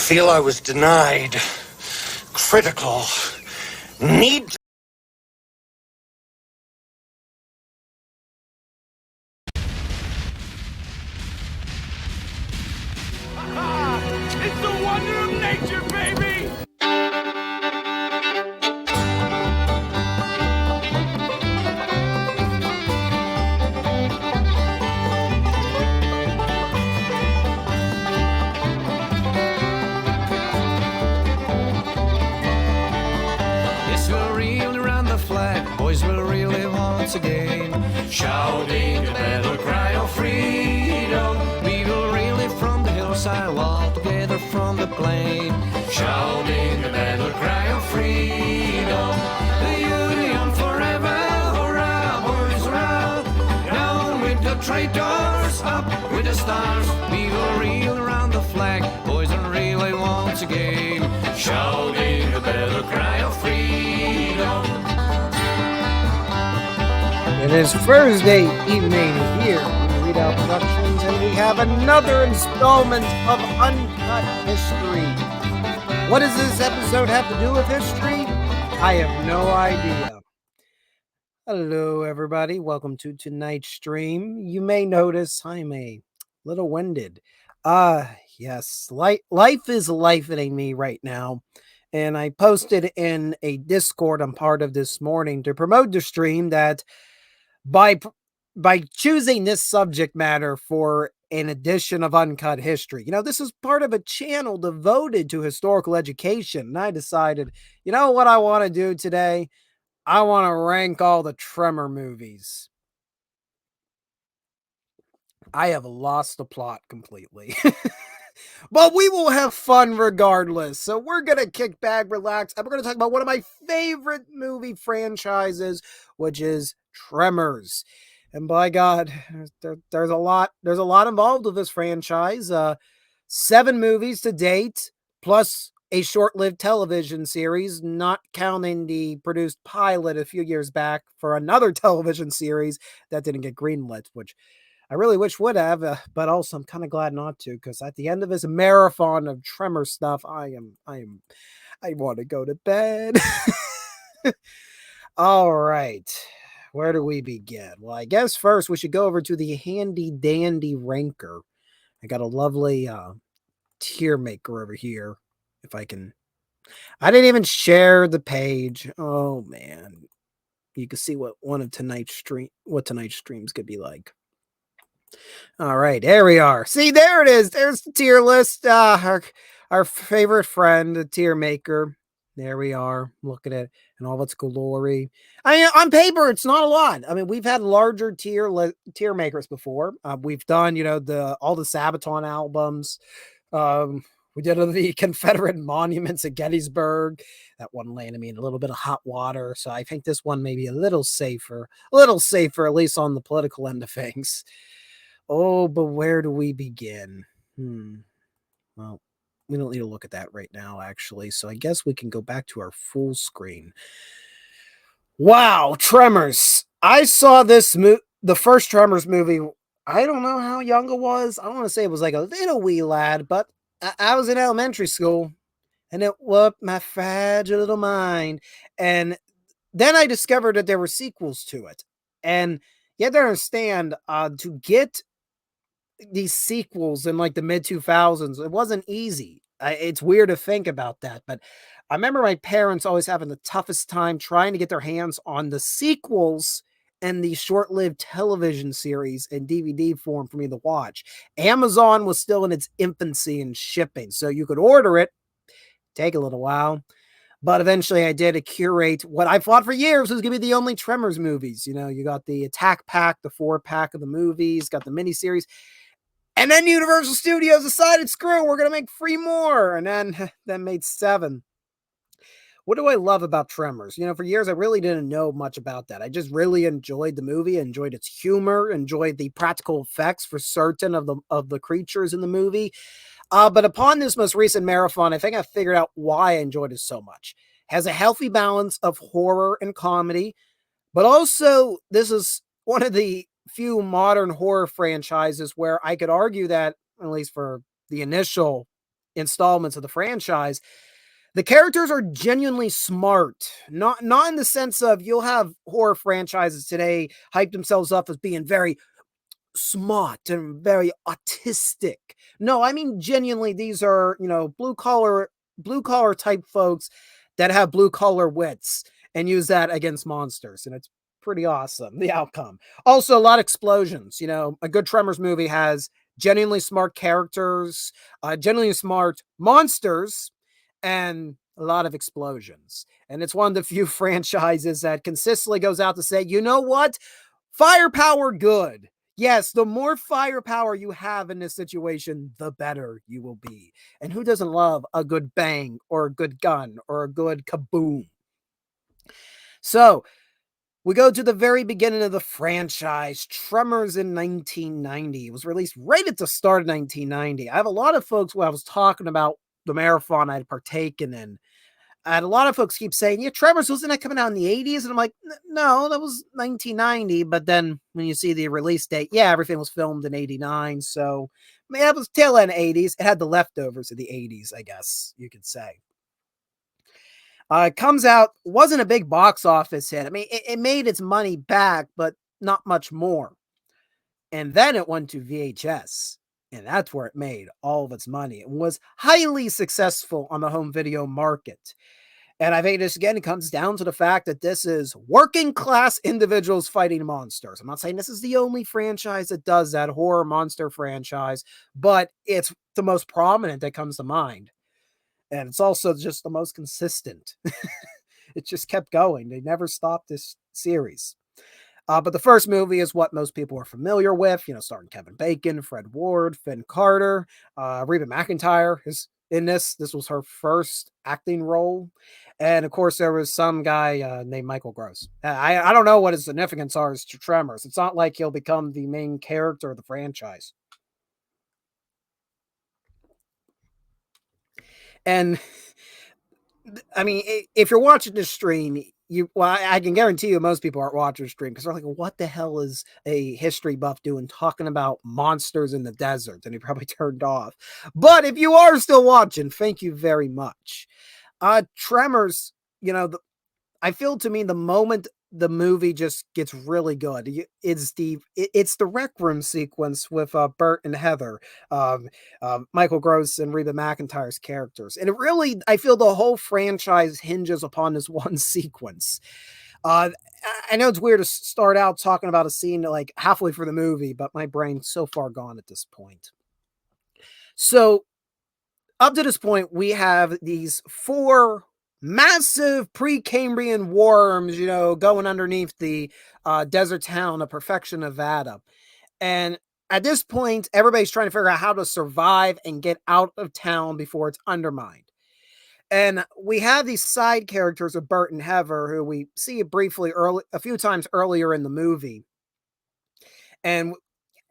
feel I was denied critical need. It's the wonder of nature, baby! Yes, we'll reel around the flag, boys will reel it once again, shouting a battle cry of freedom. We will reel it from the hillside, all together from the plain, shouting a battle cry of freedom. The Union forever, hurrah, boys, hurrah! Down with the traitors, up with the stars. We will reel around the flag, boys, and reel it once again, shouting a battle cry of freedom. It is Thursday evening here on Redoubt Productions, and we have another installment of Uncut History. What does this episode have to do with history? I have no idea. Hello, everybody. Welcome to tonight's stream. You may notice I'm a little winded. Yes, life is lifing me right now. And I posted in a Discord I'm part of this morning to promote the stream that by choosing this subject matter for an edition of Uncut History, this is part of a channel devoted to historical education. And I decided, what I want to do today? I want to rank all the Tremor movies. I have lost the plot completely. But we will have fun regardless. So we're going to kick back, relax, and we're going to talk about one of my favorite movie franchises, which is Tremors. And by God, there's a lot involved with this franchise. 7 movies to date, plus a short-lived television series, not counting the produced pilot a few years back for another television series that didn't get greenlit, which I really wish would have, but also I'm kind of glad not to, because at the end of this marathon of Tremor stuff, I want to go to bed. All right. Where do we begin? Well, I guess first we should go over to the handy dandy ranker. I got a lovely tier maker over here. If I can. I didn't even share the page. Oh man. You can see what tonight's streams could be like. All right, there we are. See, there it is. There's the tier list. Our favorite friend, the tier maker. There we are. Look at it in all its glory. I mean, on paper, it's not a lot. I mean, we've had larger tier makers before. We've done, all the Sabaton albums. We did the Confederate monuments at Gettysburg. That one landed me in a little bit of hot water. So I think this one may be a little safer, at least on the political end of things. Oh, but where do we begin? Well, we don't need to look at that right now, actually. So I guess we can go back to our full screen. Wow, Tremors. I saw the first Tremors movie. I don't know how young I was. I don't want to say it was like a little wee lad, but I was in elementary school, and it whooped my fragile little mind. And then I discovered that there were sequels to it. And you have to understand, to get these sequels in like the mid 2000s, it wasn't easy. It's weird to think about that, but I remember my parents always having the toughest time trying to get their hands on the sequels and the short-lived television series in DVD form for me to watch. Amazon was still in its infancy in shipping, so you could order it, take a little while. But eventually I did curate what I thought for years was going to be the only Tremors movies. You got the Attack Pack, the 4-pack of the movies, got the miniseries. And then Universal Studios decided, screw, we're going to make 3 more. And then made 7. What do I love about Tremors? For years, I really didn't know much about that. I just really enjoyed the movie, enjoyed its humor, enjoyed the practical effects for certain of the creatures in the movie. But upon this most recent marathon, I think I figured out why I enjoyed it so much. It has a healthy balance of horror and comedy, but also this is one of the few modern horror franchises where I could argue that, at least for the initial installments of the franchise, the characters are genuinely smart. Not in the sense of you'll have horror franchises today hype themselves up as being very smart and very autistic. No, I mean genuinely these are, blue collar type folks that have blue collar wits and use that against monsters, and it's pretty awesome, the outcome. Also a lot of explosions. A good Tremors movie has genuinely smart characters, genuinely smart monsters, and a lot of explosions. And it's one of the few franchises that consistently goes out to say, you know what? Firepower good. Yes, the more firepower you have in this situation, the better you will be. And who doesn't love a good bang or a good gun or a good kaboom? So we go to the very beginning of the franchise, Tremors in 1990. It was released right at the start of 1990. I have a lot of folks when I was talking about the marathon I'd partaken in. And a lot of folks keep saying, yeah, Tremors, wasn't that coming out in the 80s? And I'm like, no, that was 1990. But then when you see the release date, yeah, everything was filmed in 89. So I mean, that was tail end 80s. It had the leftovers of the 80s, I guess you could say. It comes out, wasn't a big box office hit. I mean, it made its money back, but not much more. And then it went to VHS. And that's where it made all of its money. It was highly successful on the home video market. And I think this again comes down to the fact that this is working class individuals fighting monsters. I'm not saying this is the only franchise that does that, horror monster franchise, but it's the most prominent that comes to mind. And it's also just the most consistent. It just kept going. They never stopped this series. But the first movie is what most people are familiar with, starring Kevin Bacon, Fred Ward, Finn Carter, Reba McEntire is in this. This was her first acting role. And of course, there was some guy named Michael Gross. I don't know what his significance are to Tremors. It's not like he'll become the main character of the franchise. And I mean, if you're watching this stream, I can guarantee you most people aren't watching the stream because they're like, what the hell is a history buff doing talking about monsters in the desert? And he probably turned off. But if you are still watching, thank you very much. Tremors, I feel to me the moment the movie just gets really good, it's the rec room sequence with Bert and Heather, Michael Gross and Reba McEntire's characters. And it really, I feel the whole franchise hinges upon this one sequence. I know it's weird to start out talking about a scene like halfway through the movie, but my brain's so far gone at this point. So up to this point, we have these 4 massive Precambrian worms, going underneath the desert town of Perfection, Nevada. And at this point, everybody's trying to figure out how to survive and get out of town before it's undermined. And we have these side characters of Bert and Heather, who we see briefly a few times earlier in the movie. And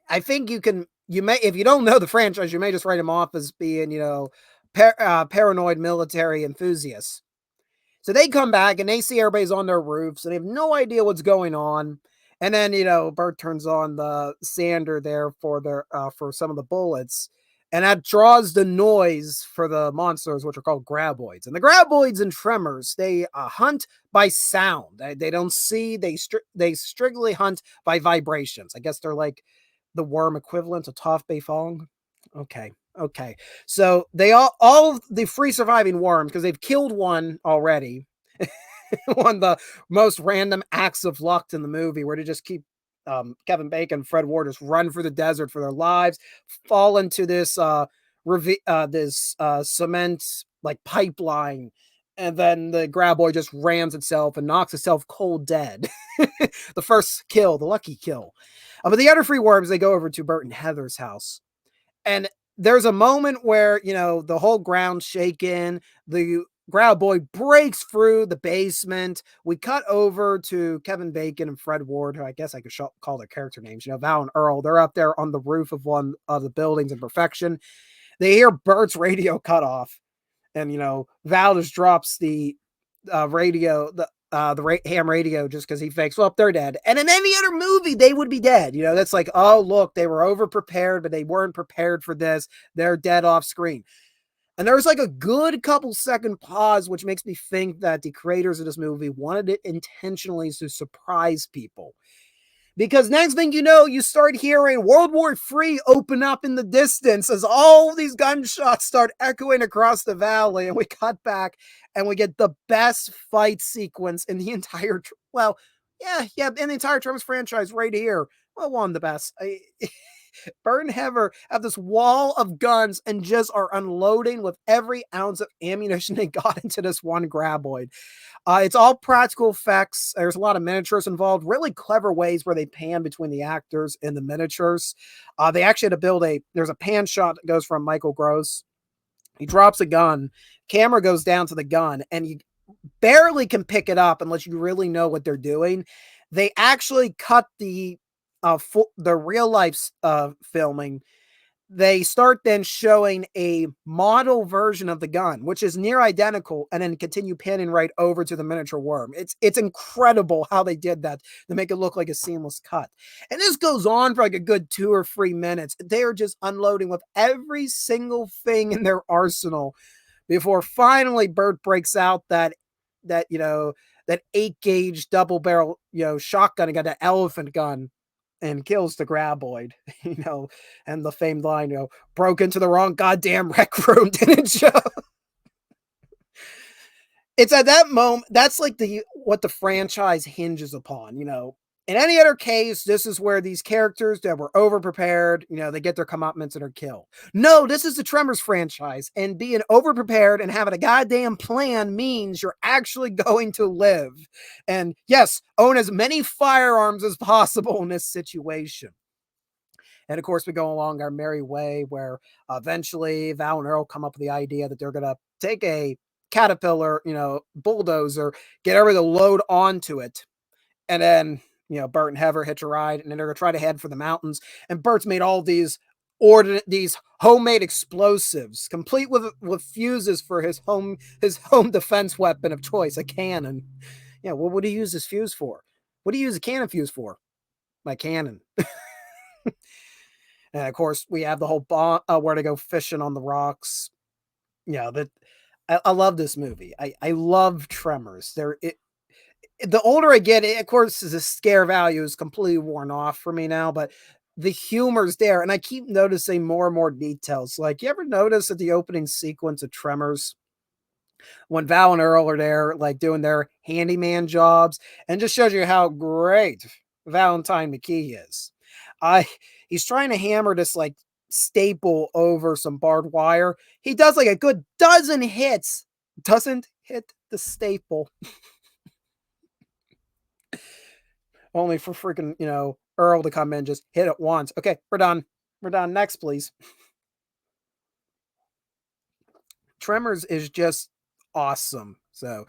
I think you may, if you don't know the franchise, you may just write them off as being, paranoid military enthusiasts. So they come back and they see everybody's on their roofs and they have no idea what's going on. And then, Bert turns on the sander there for some of the bullets. And that draws the noise for the monsters, which are called graboids. And the graboids in Tremors, they hunt by sound. They don't see, they strictly hunt by vibrations. I guess they're like the worm equivalent to Toph Beifong. Okay. So they all the free surviving worms, because they've killed one already. One of the most random acts of luck in the movie, where they just keep Kevin Bacon, Fred Ward just run through the desert for their lives, fall into this cement like pipeline, and then the graboid just rams itself and knocks itself cold dead. The first kill, the lucky kill. But the other 3 worms, they go over to Bert and Heather's house, and there's a moment where, the whole ground's shaking. The graboid breaks through the basement. We cut over to Kevin Bacon and Fred Ward, who I guess I could call their character names. Val and Earl, they're up there on the roof of one of the buildings in Perfection. They hear Bert's radio cut off. And, Val just drops the radio, the ham radio, just because he thinks, well, they're dead. And in any other movie, they would be dead. That's like, oh, look, they were over prepared, but they weren't prepared for this. They're dead off screen. And there's like a good couple second pause, which makes me think that the creators of this movie wanted it intentionally to surprise people. Because next thing you know, you start hearing World War III open up in the distance as all these gunshots start echoing across the valley. And we cut back and we get the best fight sequence in the entire, in the entire Tremors franchise right here. Well, one of the best. Bert and Heather have this wall of guns and just are unloading with every ounce of ammunition they got into this one graboid. It's all practical effects. There's a lot of miniatures involved, really clever ways where they pan between the actors and the miniatures. They actually had to there's a pan shot that goes from Michael Gross. He drops a gun, camera goes down to the gun, and you barely can pick it up unless you really know what they're doing. They actually cut the real life filming. They start then showing a model version of the gun, which is near identical, and then continue panning right over to the miniature worm. It's incredible how they did that to make it look like a seamless cut. And this goes on for like a good 2 or 3 minutes. They are just unloading with every single thing in their arsenal before finally Bert breaks out that 8-gauge double barrel, shotgun. He got that elephant gun and kills the graboid, and the famed line, broke into the wrong goddamn rec room, didn't you? It's at that moment, that's like what the franchise hinges upon, In any other case, this is where these characters that were overprepared, they get their comeuppance and are killed. No, this is the Tremors franchise, and being overprepared and having a goddamn plan means you're actually going to live. And yes, own as many firearms as possible in this situation. And of course, we go along our merry way where eventually Val and Earl come up with the idea that they're going to take a Caterpillar, bulldozer, get everything to load onto it. And then, Bert and Heather hitch a ride, and then they're going to try to head for the mountains. And Bert's made all these homemade explosives, complete with fuses for his home defense weapon of choice, a cannon. What would he use this fuse for? What do you use a cannon fuse for? My cannon. And of course, we have the whole where to go fishing on the rocks. I love this movie. I love Tremors. The older I get, of course, the scare value is completely worn off for me now, but the humor's there, and I keep noticing more and more details. Like, you ever notice at the opening sequence of Tremors, when Val and Earl are there, like, doing their handyman jobs, and just shows you how great Valentine McKee is. He's trying to hammer this, like, staple over some barbed wire. He does, like, a good dozen hits, doesn't hit the staple. Only for freaking, Earl to come in, just hit it once. Okay, we're done. We're done. Next, please. Tremors is just awesome. So,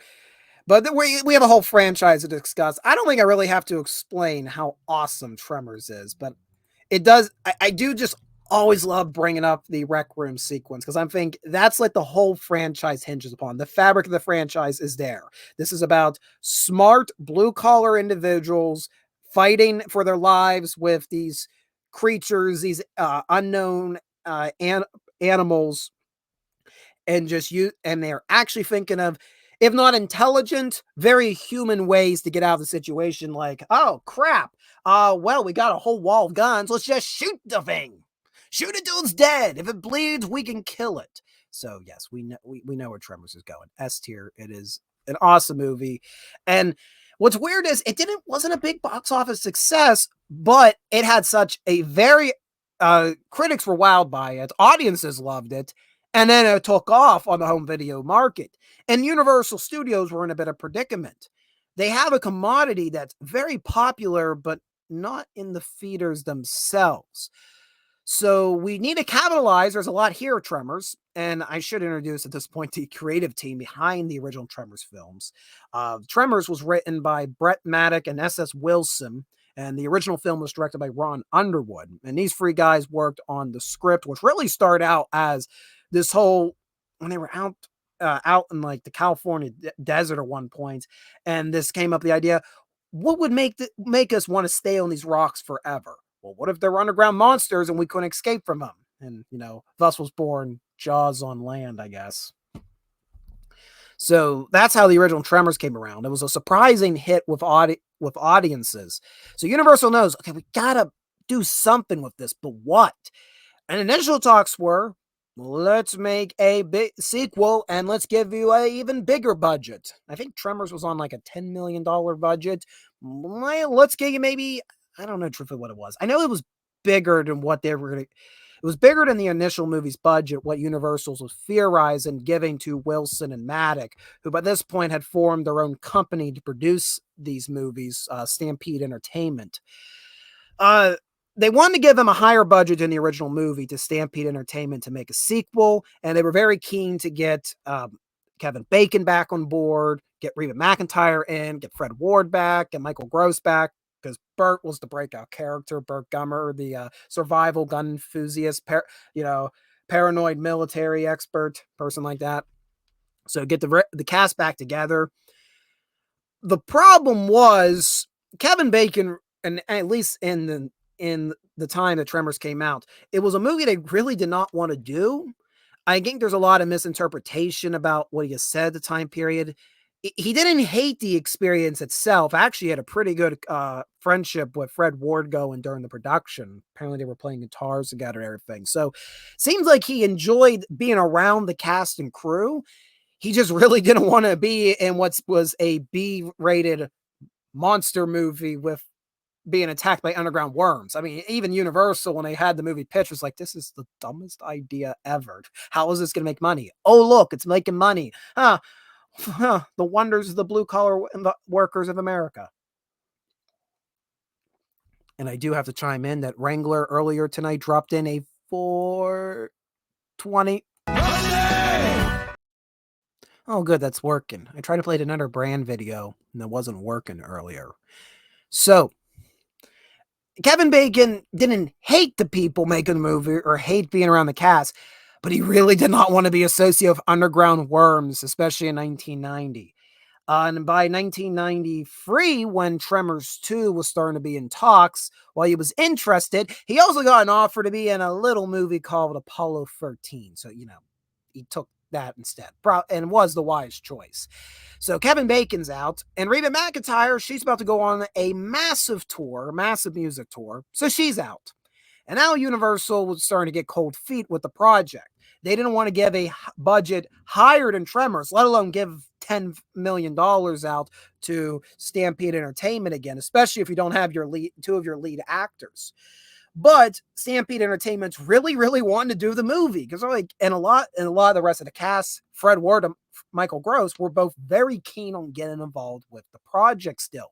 but we have a whole franchise to discuss. I don't think I really have to explain how awesome Tremors is, but it does. I do just always love bringing up the Rec Room sequence because I think that's like the whole franchise hinges upon. The fabric of the franchise is there. This is about smart blue-collar individuals fighting for their lives with these creatures, these unknown animals, and they're actually thinking of, if not intelligent, very human ways to get out of the situation. Like, oh crap, well, we got a whole wall of guns. Let's just shoot the thing. Shoot it till it's dead. If it bleeds, we can kill it. So yes, we know where Tremors is going. S tier. It is an awesome movie. And what's weird is wasn't a big box office success, but it had such a very critics were wowed by it. Audiences loved it. And then it took off on the home video market. And Universal Studios were in a bit of predicament. They have a commodity that's very popular, but not in the theaters themselves. So we need to capitalize. There's a lot here, Tremors. And I should introduce at this point the creative team behind the original Tremors films. Tremors was written by Brett Maddock and S.S. Wilson. And the original film was directed by Ron Underwood. And these three guys worked on the script, which really started out as this whole, when they were out in like the California desert at one point. And this came up the idea, what would make us want to stay on these rocks forever? Well, what if there were underground monsters and we couldn't escape from them? And, thus was born Jaws on land, I guess. So that's how the original Tremors came around. It was a surprising hit with audiences. So Universal knows, okay, we gotta do something with this, but what? And initial talks were, let's make a big sequel and let's give you a even bigger budget. I think Tremors was on like a $10 million budget. Let's give you maybe, I don't know truthfully what it was. I know it was bigger than what they were going to. It was bigger than the initial movie's budget, what Universal's was theorizing giving to Wilson and Maddock, who by this point had formed their own company to produce these movies, Stampede Entertainment. They wanted to give them a higher budget than the original movie to Stampede Entertainment to make a sequel, and they were very keen to get Kevin Bacon back on board, get Reba McEntire in, get Fred Ward back, get Michael Gross back, because Burt was the breakout character. Burt Gummer, the survival gun enthusiast, paranoid military expert, person like that. So get the cast back together. The problem was Kevin Bacon, and at least in the time that Tremors came out, it was a movie they really did not want to do. I think there's a lot of misinterpretation about what he has said at the time period. He didn't hate the experience itself. Actually, he had a pretty good friendship with Fred Ward going during the production. Apparently, they were playing guitars together and everything. So, seems like he enjoyed being around the cast and crew. He just really didn't want to be in what was a B-rated monster movie with being attacked by underground worms. I mean, even Universal, when they had the movie pitch, was like, this is the dumbest idea ever. How is this going to make money? Oh, look, it's making money. The wonders of the blue-collar workers of America. And I do have to chime in that Wrangler earlier tonight dropped in a 420. Oh, good, that's working. I tried to play another brand video, and it wasn't working earlier. So, Kevin Bacon didn't hate the people making the movie or hate being around the cast, but he really did not want to be associated with underground worms, especially in 1990. And by 1993, when Tremors 2 was starting to be in talks, while he was interested, he also got an offer to be in a little movie called Apollo 13. So, he took that instead, and was the wise choice. So Kevin Bacon's out, and Reba McEntire, she's about to go on a massive music tour, so she's out. And now Universal was starting to get cold feet with the project. They didn't want to give a budget higher than Tremors, let alone give $10 million out to Stampede Entertainment again, especially if you don't have two of your lead actors. But Stampede Entertainment's really, really wanted to do the movie because, and a lot of the rest of the cast, Fred Ward and Michael Gross, were both very keen on getting involved with the project still.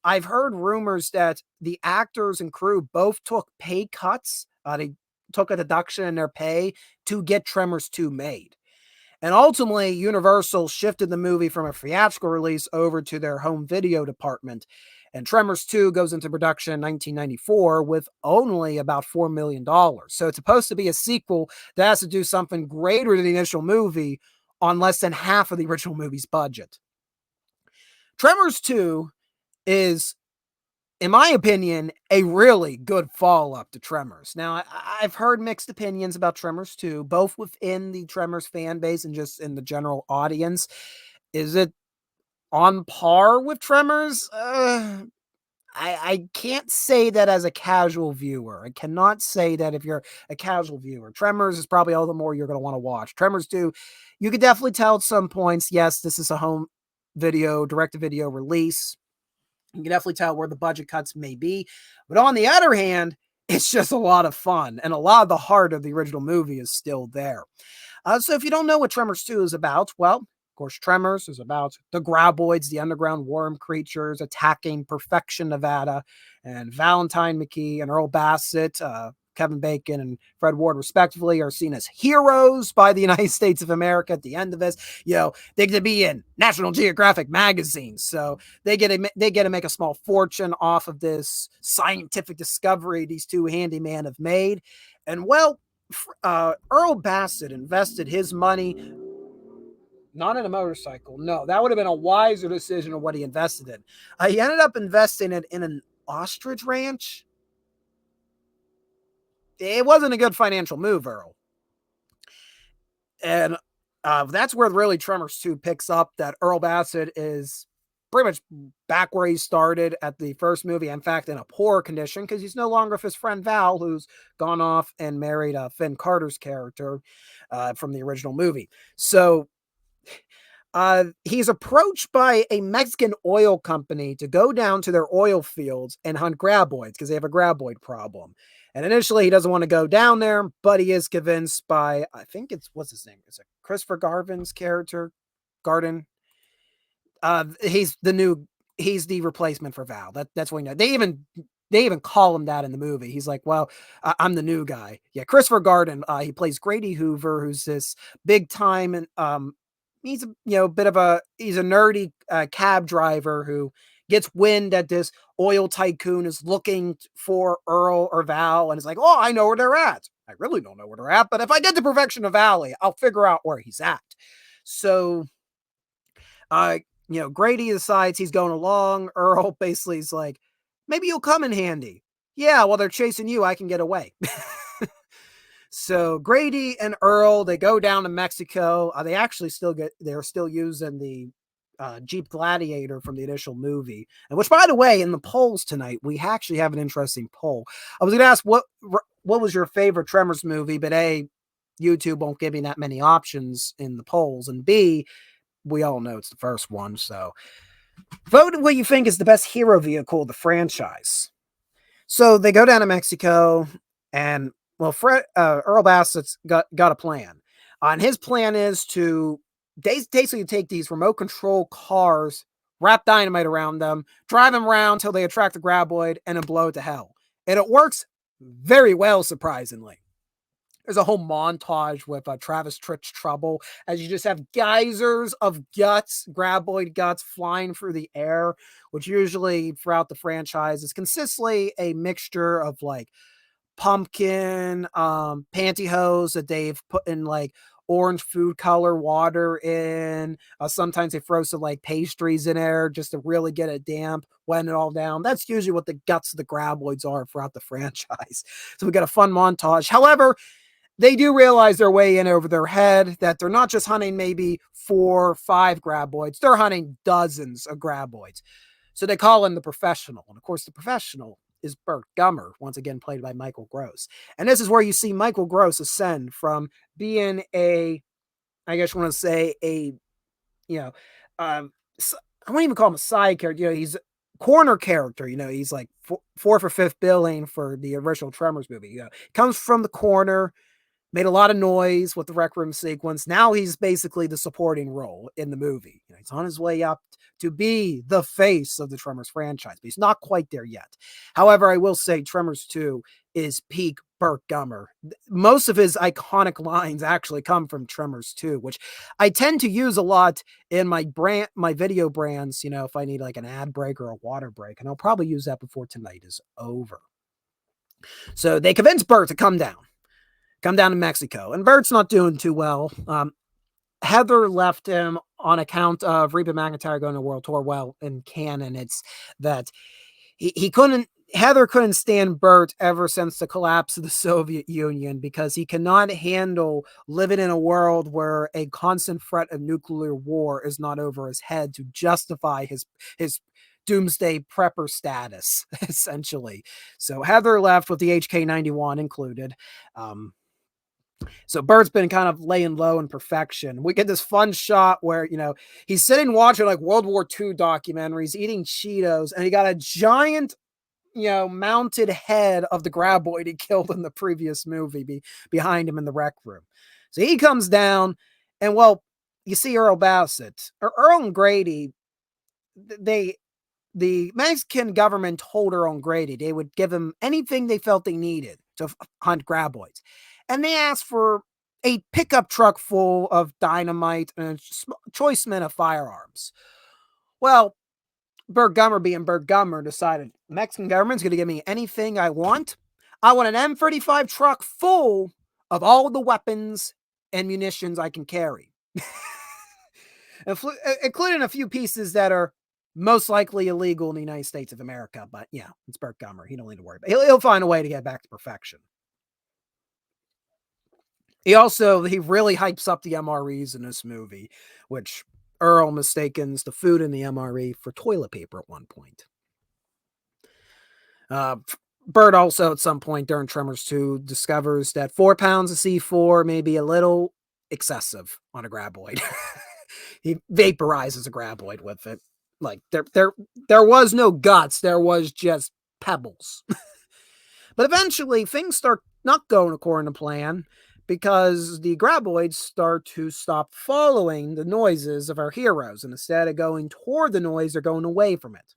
I've heard rumors that the actors and crew both took pay cuts. They took a deduction in their pay to get Tremors 2 made. And ultimately, Universal shifted the movie from a theatrical release over to their home video department. And Tremors 2 goes into production in 1994 with only about $4 million. So it's supposed to be a sequel that has to do something greater than the initial movie on less than half of the original movie's budget. Tremors 2 is, in my opinion, a really good follow-up to Tremors. Now, I've heard mixed opinions about Tremors 2, both within the Tremors fan base and just in the general audience. Is it on par with Tremors? I can't say that as a casual viewer. I cannot say that if you're a casual viewer. Tremors is probably all the more you're going to want to watch. Tremors 2, you could definitely tell at some points, yes, this is a home video, direct-to-video release. You can definitely tell where the budget cuts may be. But on the other hand, it's just a lot of fun. And a lot of the heart of the original movie is still there. So if you don't know what Tremors 2 is about, well, of course, Tremors is about the graboids, the underground worm creatures attacking Perfection, Nevada. And Valentine McKee and Earl Bassett, Kevin Bacon and Fred Ward, respectively, are seen as heroes by the United States of America at the end of this. They get to be in National Geographic magazines. So they get to make a small fortune off of this scientific discovery these two handymen have made. And, well, Earl Bassett invested his money not in a motorcycle. No, that would have been a wiser decision of what he invested in. He ended up investing it in an ostrich ranch. it wasn't a good financial move, Earl. And that's where really Tremors 2 picks up, that Earl Bassett is pretty much back where he started at the first movie. In fact, in a poor condition, because he's no longer with his friend Val, who's gone off and married Finn Carter's character from the original movie. So he's approached by a Mexican oil company to go down to their oil fields and hunt graboids because they have a graboid problem. And initially, he doesn't want to go down there, but he is convinced by, I think it's, what's his name? It's a Christopher Garvin's character, Garden. He's the replacement for Val. That's what we know. They even call him that in the movie. He's like, well, I'm the new guy. Yeah, Christopher Garden. He plays Grady Hoover, who's this big time and he's he's a nerdy cab driver who gets wind that this oil tycoon is looking for Earl or Val, and is like, oh, I know where they're at. I really don't know where they're at, but if I get to Perfection of Valley, I'll figure out where he's at. So, Grady decides he's going along. Earl basically is like, maybe you'll come in handy. Yeah, while they're chasing you, I can get away. So Grady and Earl, they go down to Mexico. They actually they're still using the Jeep Gladiator from the initial movie. And which, by the way, in the polls tonight, we actually have an interesting poll. I was going to ask what was your favorite Tremors movie, but A, YouTube won't give me that many options in the polls, and B, we all know it's the first one. So vote what you think is the best hero vehicle of the franchise. So they go down to Mexico, and well, Earl Bassett's got a plan. And his plan is to basically take these remote control cars, wrap dynamite around them, drive them around until they attract the graboid, and then blow it to hell. And it works very well, surprisingly. There's a whole montage with Travis Tritt's Trouble, as you just have geysers of guts, graboid guts, flying through the air, which usually throughout the franchise is consistently a mixture of like pumpkin pantyhose that they've put in like orange food color water in. Sometimes they throw some like pastries in there just to really get it damp, wet it all down. That's usually what the guts of the graboids are throughout the franchise. So we got a fun montage. However, they do realize their way in over their head that they're not just hunting maybe 4 or 5 graboids, they're hunting dozens of graboids. So they call in the professional. And of course, the professional is Burt Gummer, once again played by Michael Gross. And this is where you see Michael Gross ascend from being I want to say I won't even call him a side character. He's a corner character. He's like 4th or 5th billing for the original Tremors movie. Comes from the corner, made a lot of noise with the Rec Room sequence. Now he's basically the supporting role in the movie. He's on his way up to be the face of the Tremors franchise, but he's not quite there yet. However, I will say Tremors 2 is peak Burt Gummer. Most of his iconic lines actually come from Tremors 2, which I tend to use a lot in my video brands, if I need like an ad break or a water break, and I'll probably use that before tonight is over. So they convince Burt to come down to Mexico, and Burt's not doing too well. Heather left him on account of Reba McEntire going to World Tour. Well, in canon, it's that Heather couldn't stand Burt ever since the collapse of the Soviet Union, because he cannot handle living in a world where a constant threat of nuclear war is not over his head to justify his doomsday prepper status, essentially. So Heather left with the HK-91 included. So Burt's been kind of laying low in perfection. We get this fun shot where, he's sitting watching like World War II documentaries, eating Cheetos, and he got a giant, mounted head of the graboid he killed in the previous movie behind him in the rec room. So he comes down, and you see Earl Bassett, or Earl and Grady, the Mexican government told Earl and Grady they would give him anything they felt they needed to hunt graboids. And they asked for a pickup truck full of dynamite and a choice mint of firearms. Well, Burt Gummer, being Burt Gummer, decided the Mexican government's going to give me anything I want. I want an M35 truck full of all the weapons and munitions I can carry, including a few pieces that are most likely illegal in the United States of America. But yeah, it's Burt Gummer. He don't need to worry about it. He'll find a way to get back to perfection. He really hypes up the MREs in this movie, which Earl mistakes the food in the MRE for toilet paper at one point. Bert also at some point during Tremors 2 discovers that 4 pounds of C4 may be a little excessive on a graboid. He vaporizes a graboid with it. Like there was no guts, there was just pebbles. But eventually things start not going according to plan because the graboids start to stop following the noises of our heroes, and instead of going toward the noise, they're going away from it.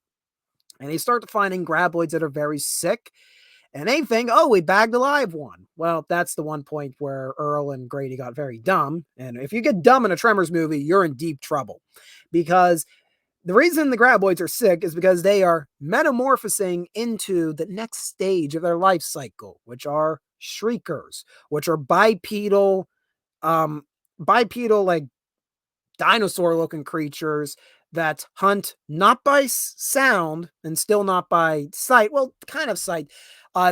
And they start finding graboids that are very sick, and they think, oh, we bagged a live one. Well, that's the one point where Earl and Grady got very dumb. And if you get dumb in a Tremors movie, you're in deep trouble. Because the reason the graboids are sick is because they are metamorphosing into the next stage of their life cycle, which are shriekers, which are bipedal like dinosaur-looking creatures that hunt not by sound and still not by sight. Well, kind of sight.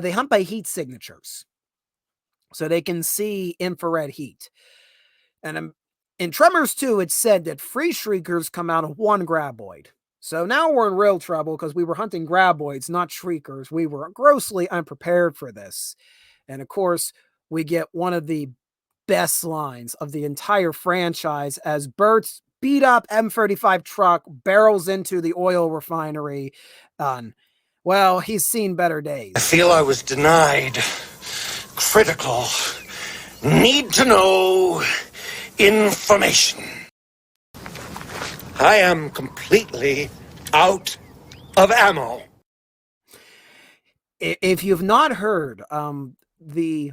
They hunt by heat signatures. So they can see infrared heat. And in Tremors 2, it's said that free shriekers come out of one graboid. So now we're in real trouble because we were hunting graboids, not shriekers. We were grossly unprepared for this. And of course, we get one of the best lines of the entire franchise as Bert's beat up M35 truck barrels into the oil refinery. Well, he's seen better days. I feel I was denied critical, need to know information. I am completely out of ammo. If you've not heard the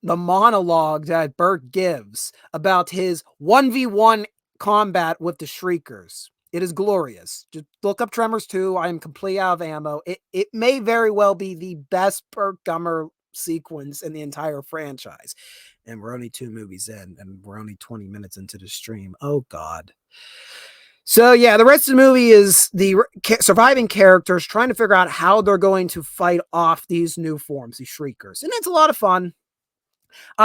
monologue that Bert gives about his 1v1 combat with the Shriekers, it is glorious. Just look up Tremors 2. I am completely out of ammo. It may very well be the best Bert Gummer sequence in the entire franchise. And we're only 2 movies in, and we're only 20 minutes into the stream. Oh, God. So, yeah, the rest of the movie is the surviving characters trying to figure out how they're going to fight off these new forms, these Shriekers. And it's a lot of fun.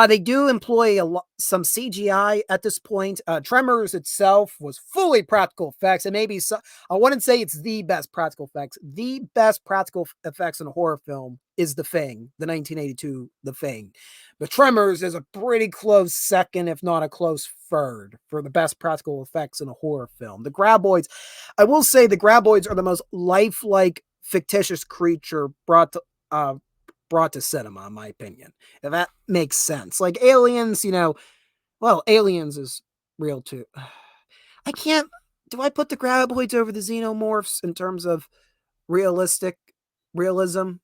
They do employ some CGI at this point. Tremors itself was fully practical effects, and maybe I wouldn't say it's the best practical effects. The best practical effects in a horror film is The Thing, the 1982 The Thing. But Tremors is a pretty close second, if not a close third, for the best practical effects in a horror film. The graboids, I will say the graboids are the most lifelike, fictitious creature brought to cinema, in my opinion. If that makes sense. Like Aliens, Aliens is real too. Do I put the graboids over the xenomorphs in terms of realism?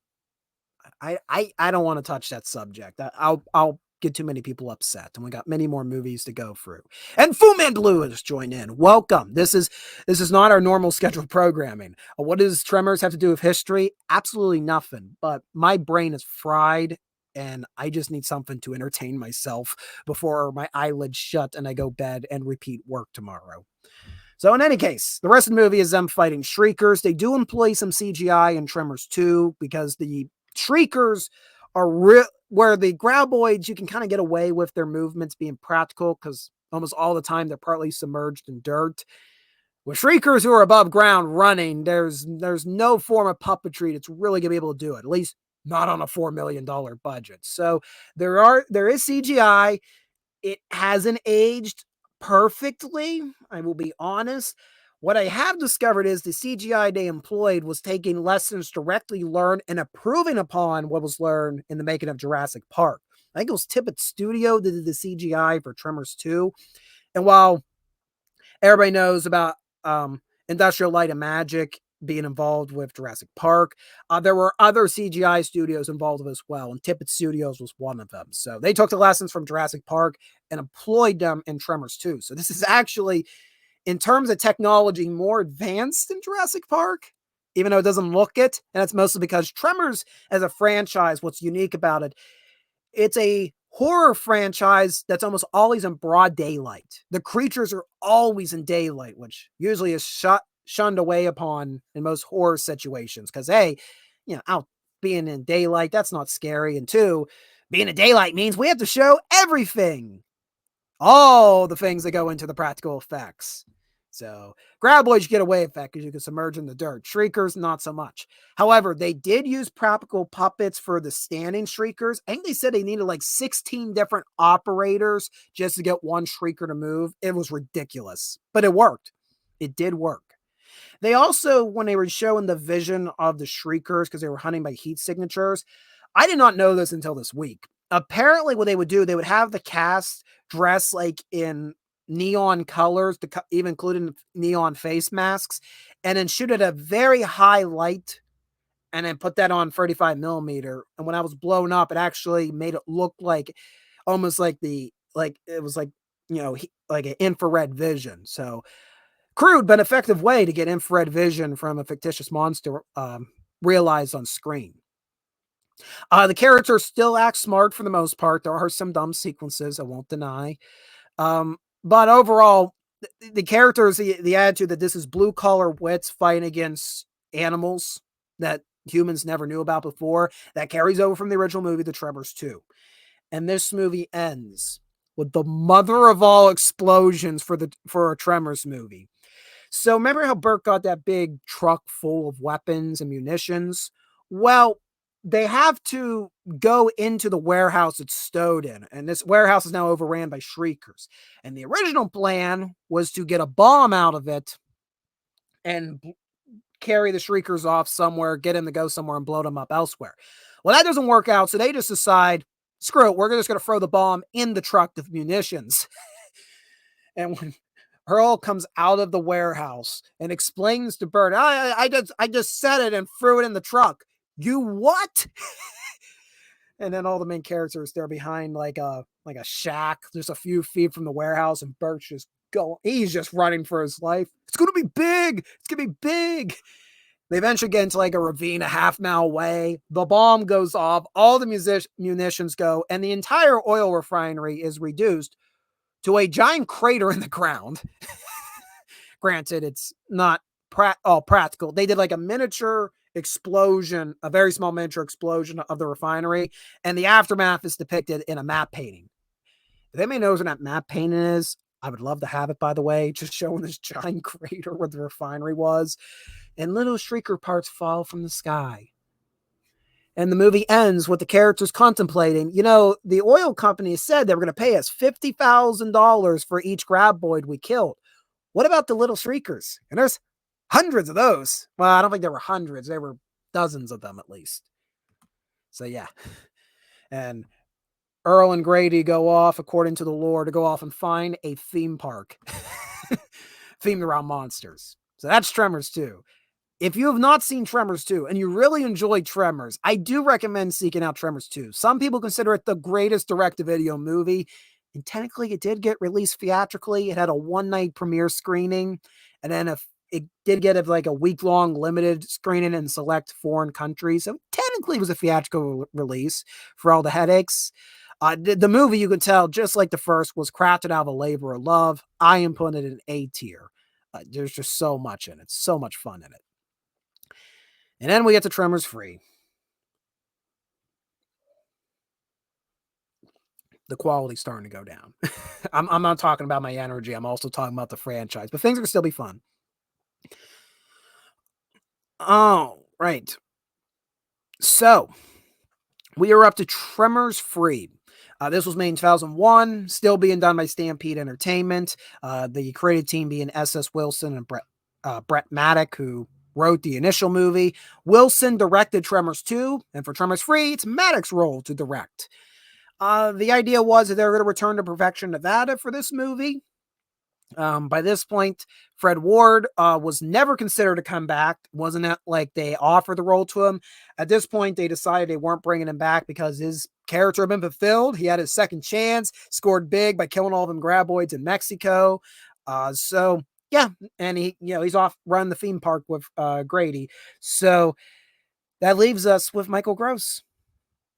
I don't want to touch that subject. I'll get too many people upset, and we got many more movies to go through. And Fu Man Blue has joined in. Welcome. This is not our normal scheduled programming. What does Tremors have to do with history? Absolutely nothing. But my brain is fried, and I just need something to entertain myself before my eyelids shut and I go bed and repeat work tomorrow. So in any case, the rest of the movie is them fighting Shriekers. They do employ some CGI in Tremors 2 because the Shriekers are where the graboids, you can kind of get away with their movements being practical because almost all the time they're partly submerged in dirt. With Shriekers who are above ground running, there's no form of puppetry that's really going to be able to do it, at least not on a $4 million budget. So there is CGI. It hasn't aged perfectly, I will be honest. What I have discovered is the CGI they employed was taking lessons directly learned and improving upon what was learned in the making of Jurassic Park. I think it was Tippett Studio that did the CGI for Tremors 2. And while everybody knows about Industrial Light and Magic being involved with Jurassic Park, there were other CGI studios involved as well, and Tippett Studios was one of them. So they took the lessons from Jurassic Park and employed them in Tremors 2. So this is actually, in terms of technology, more advanced than Jurassic Park, even though it doesn't look it. And that's mostly because Tremors as a franchise, what's unique about it, it's a horror franchise that's almost always in broad daylight. The creatures are always in daylight, which usually is shunned away upon in most horror situations. Because, hey, out being in daylight, that's not scary. And 2, Being a daylight means we have to show everything. All the things that go into the practical effects. So Graboids get away with that because you can submerge in the dirt. Shriekers, not so much. However, they did use practical puppets for the standing Shriekers. I think they said they needed like 16 different operators just to get one Shrieker to move. It was ridiculous, but it worked. It did work. They also, when they were showing the vision of the Shriekers, because they were hunting by heat signatures, I did not know this until this week. Apparently, what they would do, they would have the cast dress like in neon colors, even including neon face masks, and then shoot at a very high light and then put that on 35 millimeter. And when I was blown up, it actually made it look like almost like it was like, like an infrared vision. So crude but effective way to get infrared vision from a fictitious monster realized on screen. The characters still act smart for the most part. There are some dumb sequences, I won't deny. But overall, the characters, the attitude that this is blue-collar wits fighting against animals that humans never knew about before, that carries over from the original movie, The Tremors 2. And this movie ends with the mother of all explosions for a Tremors movie. So remember how Bert got that big truck full of weapons and munitions? Well, they have to go into the warehouse it's stowed in, and this warehouse is now overran by Shriekers. And the original plan was to get a bomb out of it and carry the Shriekers off somewhere, get them to go somewhere and blow them up elsewhere. Well, that doesn't work out, so they just decide, screw it, we're just going to throw the bomb in the truck with munitions. And when Earl comes out of the warehouse and explains to Bert, I just set it and threw it in the truck. You what? And then all the main characters, they're behind like a shack, just a few feet from the warehouse, and Bert's just he's just running for his life. It's gonna be big. It's gonna be big. They eventually get into like a ravine a half-mile away. The bomb goes off, all the munitions go, and the entire oil refinery is reduced to a giant crater in the ground. Granted, it's not practical. They did like a miniature explosion, a very small miniature explosion of the refinery, and the aftermath is depicted in a map painting. If anybody knows what that map painting is, I would love to have it, by the way, just showing this giant crater where the refinery was, and little Shrieker parts fall from the sky. And the movie ends with the characters contemplating, the oil company said they were going to pay us $50,000 for each graboid we killed. What about the little Shriekers? And there's hundreds of those. Well, I don't think there were hundreds. There were dozens of them at least. So yeah. And Earl and Grady go off, according to the lore, to go off and find a theme park themed around monsters. So that's Tremors 2. If you have not seen Tremors 2 and you really enjoyed Tremors, I do recommend seeking out Tremors 2. Some people consider it the greatest direct-to-video movie. And technically, it did get released theatrically. It had a one-night premiere screening. And then it did get like a week-long limited screening in select foreign countries. So technically, it was a theatrical release for all the headaches. The movie, you can tell, just like the first, was crafted out of a labor of love. I am putting it in A tier. There's just so much in it. So much fun in it. And then we get to Tremors 3. The quality's starting to go down. I'm not talking about my energy. I'm also talking about the franchise. But things are going to still be fun. Oh, right. So, we are up to Tremors 3. This was made in 2001, still being done by Stampede Entertainment. The creative team being S.S. Wilson and Brett Maddock, who wrote the initial movie. Wilson directed Tremors 2, and for Tremors 3, it's Maddox's role to direct. The idea was that they were going to return to Perfection, Nevada for this movie. By this point, Fred Ward was never considered to come back. Wasn't it like they offered the role to him? At this point, they decided they weren't bringing him back because his character had been fulfilled. He had his second chance, scored big by killing all them graboids in Mexico. So yeah, and he's off running the theme park with Grady. So that leaves us with Michael Gross.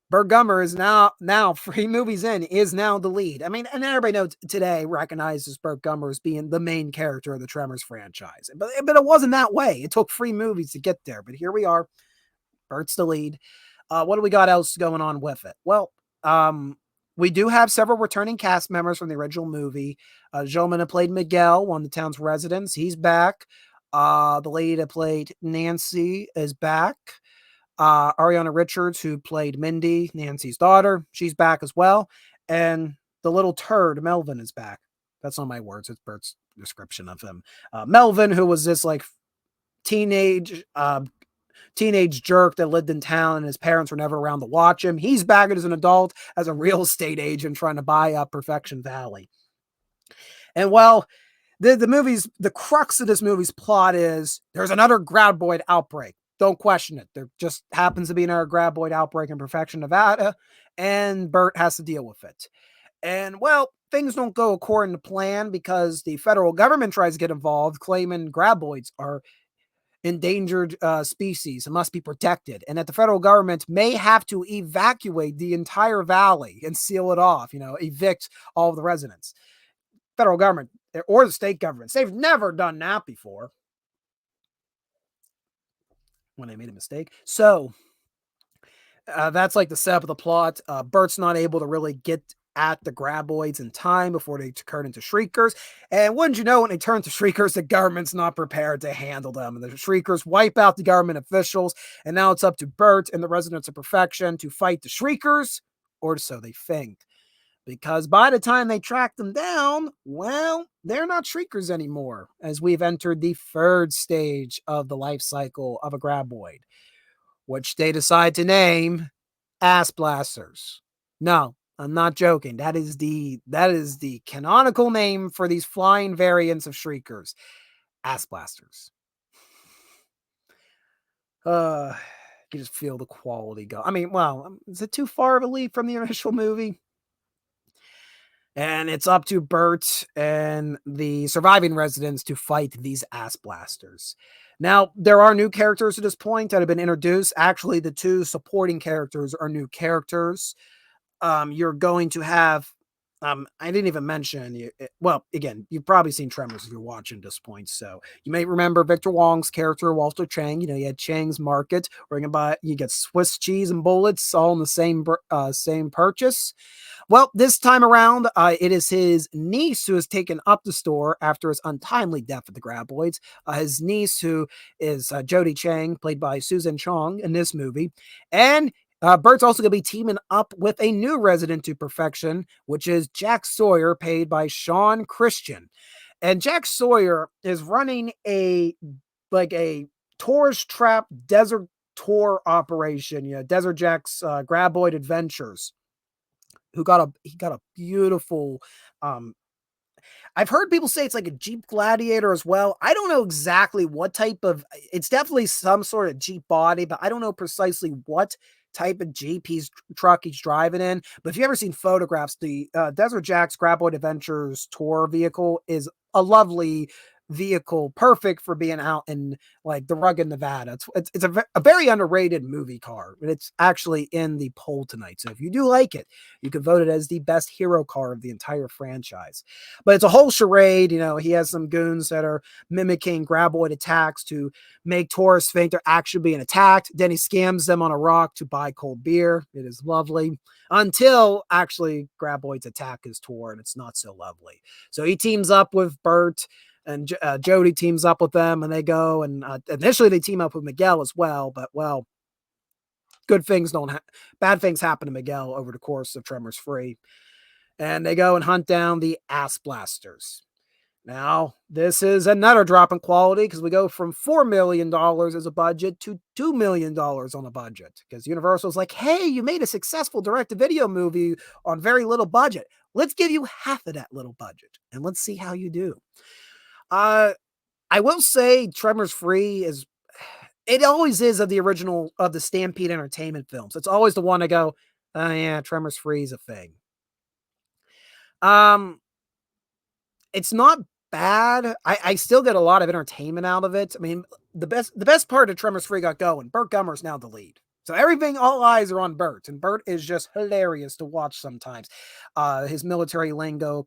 Burt Gummer is now 3 movies in, is now the lead. I mean, and everybody knows today recognizes Burt Gummer as being the main character of the Tremors franchise. But it wasn't that way. It took 3 movies to get there. But here we are. Burt's the lead. What do we got else going on with it? Well, We do have several returning cast members from the original movie. The gentleman that played Miguel, one of the town's residents, he's back. The lady that played Nancy is back. Ariana Richards, who played Mindy, Nancy's daughter, she's back as well. And the little turd, Melvin, is back. That's not my words. It's Bert's description of him. Melvin, who was this like teenage jerk that lived in town and his parents were never around to watch him. He's back as an adult as a real estate agent trying to buy up Perfection Valley. And well, the crux of this movie's plot is there's another graboid outbreak. Don't question it. There just happens to be another graboid outbreak in Perfection, Nevada, and Bert has to deal with it. And well, things don't go according to plan because the federal government tries to get involved, claiming graboids are endangered species and must be protected, and that the federal government may have to evacuate the entire valley and seal it off, evict all of the residents. Federal government or the state governments, they've never done that before when they made a mistake. So that's like the setup of the plot. Bert's not able to really get at the graboids in time before they turn into shriekers. And wouldn't you know, when they turn to shriekers, the government's not prepared to handle them. And the shriekers wipe out the government officials. And now it's up to Bert and the residents of Perfection to fight the shriekers, or so they think. Because by the time they track them down, well, they're not shriekers anymore, as we've entered the third stage of the life cycle of a graboid, which they decide to name Ass Blasters. No, I'm not joking. That is the canonical name for these flying variants of shriekers. Ass Blasters. You just feel the quality go. I mean, wow, is it too far of a leap from the initial movie? And it's up to Bert and the surviving residents to fight these Ass Blasters. Now, there are new characters at this point that have been introduced. Actually, the two supporting characters are new characters. You're going to have, I didn't even mention, well, again, you've probably seen Tremors if you're watching at this point. So you may remember Victor Wong's character, Walter Chang. You had Chang's Market, where you get Swiss cheese and bullets all in the same purchase. Well, this time around, it is his niece who has taken up the store after his untimely death at the graboids. His niece, who is Jodie Chang, played by Susan Chong in this movie. And Bert's also going to be teaming up with a new resident to Perfection, which is Jack Sawyer, played by Sean Christian. And Jack Sawyer is running a tourist trap desert tour operation, Desert Jack's Graboid Adventures. He got a beautiful, I've heard people say it's like a Jeep Gladiator as well. I don't know exactly what type of, it's definitely some sort of Jeep body, but I don't know precisely what type of Jeep truck he's driving in. But if you've ever seen photographs, the Desert Jack's Graboid Adventures tour vehicle is a lovely vehicle, perfect for being out in like the rugged Nevada. It's a very underrated movie car, and it's actually in the poll tonight. So if you do like it, you can vote it as the best hero car of the entire franchise. But it's a whole charade. He has some goons that are mimicking graboid attacks to make tourists think they're actually being attacked. Then he scams them on a rock to buy cold beer. It is lovely until actually graboids attack his tour, and it's not so lovely. So he teams up with Bert, and Jodie teams up with them, and they go, and initially they team up with Miguel as well, but well, bad things happen to Miguel over the course of Tremors 3. And they go and hunt down the Ass Blasters. Now, this is another drop in quality because we go from $4 million as a budget to $2 million on a budget, because Universal's like, hey, you made a successful direct-to-video movie on very little budget. Let's give you half of that little budget, and let's see how you do. I will say Tremors 3 it always is of the original, of the Stampede Entertainment films. It's always the one I go, oh yeah, Tremors 3 is a thing. It's not bad. I still get a lot of entertainment out of it. I mean, the best part of Tremors 3 got going. Burt Gummer's now the lead. So all eyes are on Bert, and Bert is just hilarious to watch sometimes. His military lingo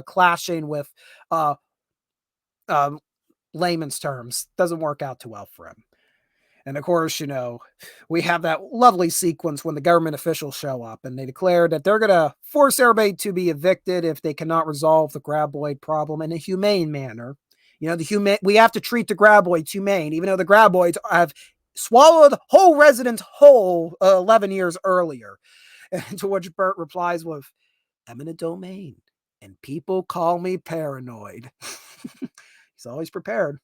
clashing with layman's terms doesn't work out too well for him. And of course, you know, we have that lovely sequence when the government officials show up and they declare that they're going to force everybody to be evicted if they cannot resolve the graboid problem in a humane manner. You know, we have to treat the graboids humane, even though the graboids have swallowed whole residents whole 11 years earlier. And to which Bert replies with, eminent domain, and people call me paranoid. He's always prepared.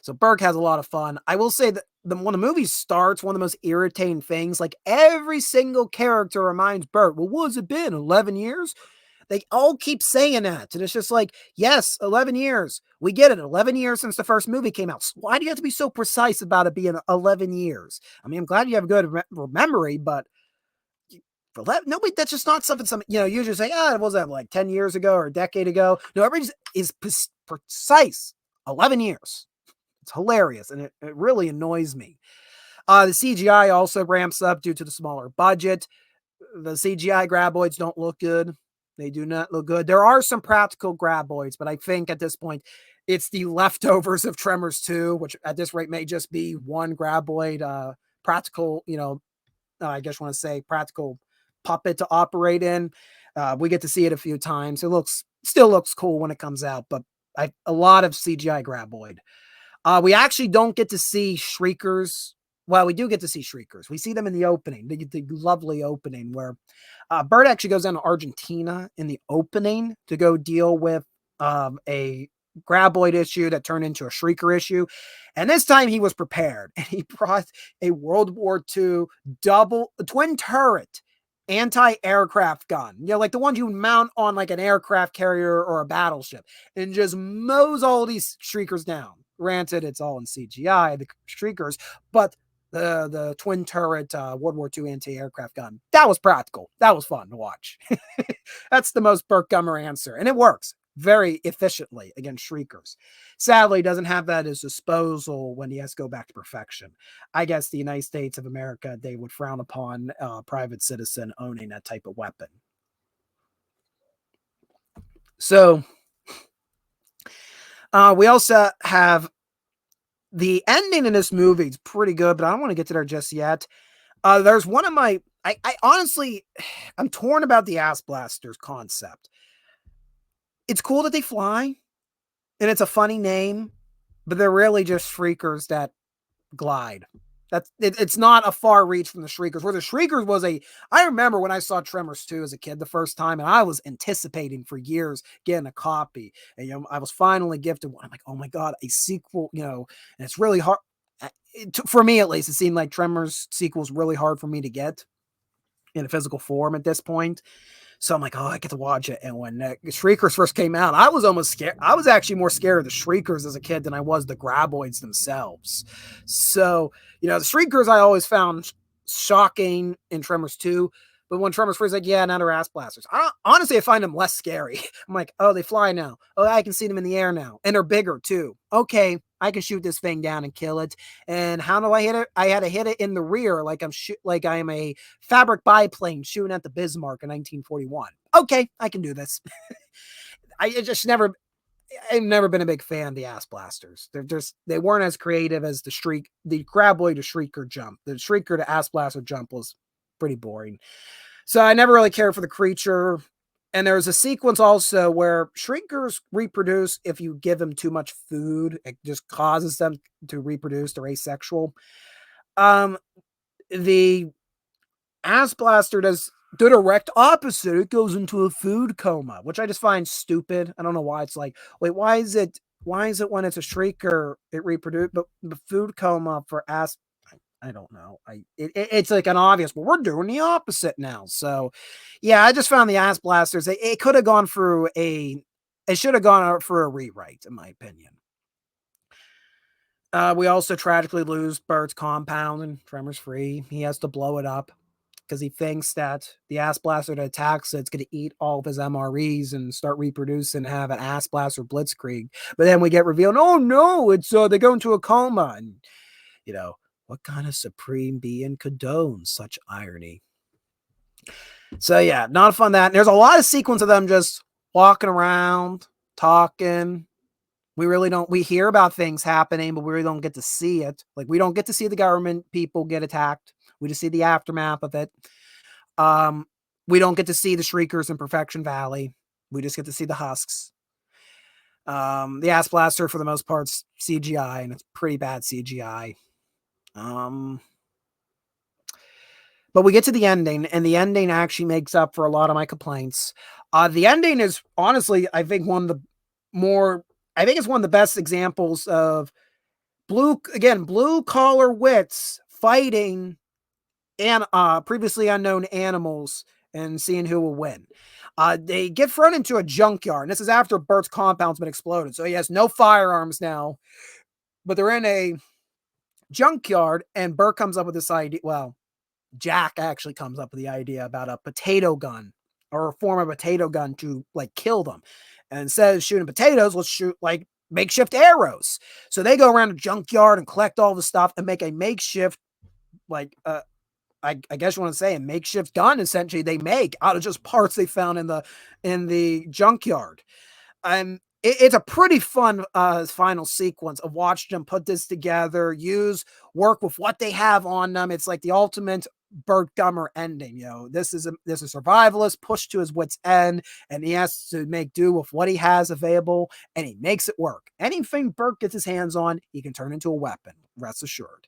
So Burke has a lot of fun. I will say that when the movie starts, one of the most irritating things, like every single character reminds Bert, well, what has it been, 11 years? They all keep saying that. And it's just like, yes, 11 years. We get it. 11 years since the first movie came out. Why do you have to be so precise about it being 11 years? I mean, I'm glad you have a good memory, but nobody, that's just not something, you know, usually say, what was that, like 10 years ago or a decade ago? No, everybody is precise. 11 years. It's hilarious, and it really annoys me. The CGI also ramps up due to the smaller budget. The CGI graboids don't look good. They do not look good. There are some practical graboids, but I think at this point, it's the leftovers of Tremors 2, which at this rate may just be one graboid practical, you know, I guess I want to say practical puppet to operate in. We get to see it a few times. It still looks cool when it comes out, but a lot of CGI graboid. We actually don't get to see Shriekers. Well, we do get to see Shriekers. We see them in the opening, the lovely opening where Bert actually goes down to Argentina in the opening to go deal with a graboid issue that turned into a Shrieker issue. And this time he was prepared, and he brought a World War II twin turret anti-aircraft gun, you know, like the ones you mount on like an aircraft carrier or a battleship, and just mows all these Shriekers down. Granted, it's all in CGI, the Shriekers, but the twin turret World War II anti-aircraft gun, that was practical. That was fun to watch. That's the most Burt Gummer answer, and it works very efficiently against Shriekers. Sadly, doesn't have that at his disposal when he has to go back to perfection. I guess the United States of America, they would frown upon a private citizen owning that type of weapon. So we also have the ending in this movie is pretty good, but I don't want to get to there just yet. There's one of my, I honestly, I'm torn about the ass blasters concept. It's cool that they fly, and it's a funny name, but they're really just Shriekers that glide. It's not a far reach from the Shriekers. Where the Shriekers was I remember when I saw Tremors 2 as a kid the first time, and I was anticipating for years getting a copy. And, you know, I was finally gifted one. I'm like, oh my God, a sequel, you know, and it's really hard. For me, at least, it seemed like Tremors sequel was really hard for me to get in a physical form at this point. So I'm like, oh, I get to watch it. And when Shriekers first came out, I was almost scared. I was actually more scared of the Shriekers as a kid than I was the graboids themselves. So, you know, the Shriekers I always found shocking in Tremors 2. But when Tremors 3 is like, yeah, now they're ass blasters. Honestly, I find them less scary. I'm like, oh, they fly now. Oh, I can see them in the air now. And they're bigger too. Okay, I can shoot this thing down and kill it. And how do I hit it? I had to hit it in the rear like I am a fabric biplane shooting at the Bismarck in 1941. Okay, I can do this. I've never been a big fan of the ass blasters. They weren't as creative as the graboid to Shrieker jump. The Shrieker to ass blaster jump was pretty boring. So I never really cared for the creature. And there's a sequence also where Shriekers reproduce if you give them too much food. It just causes them to reproduce. They're asexual. The ass blaster does the direct opposite. It goes into a food coma, which I just find stupid. I don't know why. It's like, wait, why is it when it's a Shrieker it reproduce, but the food coma for ass? I don't know. It's like an obvious, but we're doing the opposite now. So, yeah, I just found the ass blasters. It could have gone through it should have gone out for a rewrite, in my opinion. We also tragically lose Bert's compound in Tremors 3. He has to blow it up because he thinks that the ass blaster that attacks it's going to eat all of his MREs and start reproducing and have an ass blaster blitzkrieg. But then we get revealed, oh no, it's they go into a coma, and you know. What kind of supreme being condones such irony? So yeah, not fun that. And there's a lot of sequence of them just walking around, talking, We really don't. We hear about things happening, but we really don't get to see it. Like, we don't get to see the government people get attacked. We just see the aftermath of it. We don't get to see the Shriekers in Perfection Valley. We just get to see the husks. The Ass Blaster, for the most part, is CGI, and it's pretty bad CGI. But we get to the ending, and the ending actually makes up for a lot of my complaints. The ending is honestly, I think, it's one of the best examples of blue collar wits fighting and previously unknown animals and seeing who will win. They get thrown into a junkyard, and this is after Bert's compound's been exploded, so he has no firearms now. But they're in a junkyard, and Bert comes up with this idea. Well, Jack actually comes up with the idea about a potato gun, or a form of potato gun to like kill them. And instead of shooting potatoes, let's shoot like makeshift arrows. So they go around the junkyard and collect all the stuff and make a makeshift, like, I guess you want to say a makeshift gun, essentially, they make out of just parts they found in the junkyard. It's a pretty fun final sequence of watching them put this together, work with what they have on them. It's like the ultimate Bert Gummer ending. This is a survivalist pushed to his wit's end, and he has to make do with what he has available, and he makes it work. Anything Bert gets his hands on, he can turn into a weapon, rest assured.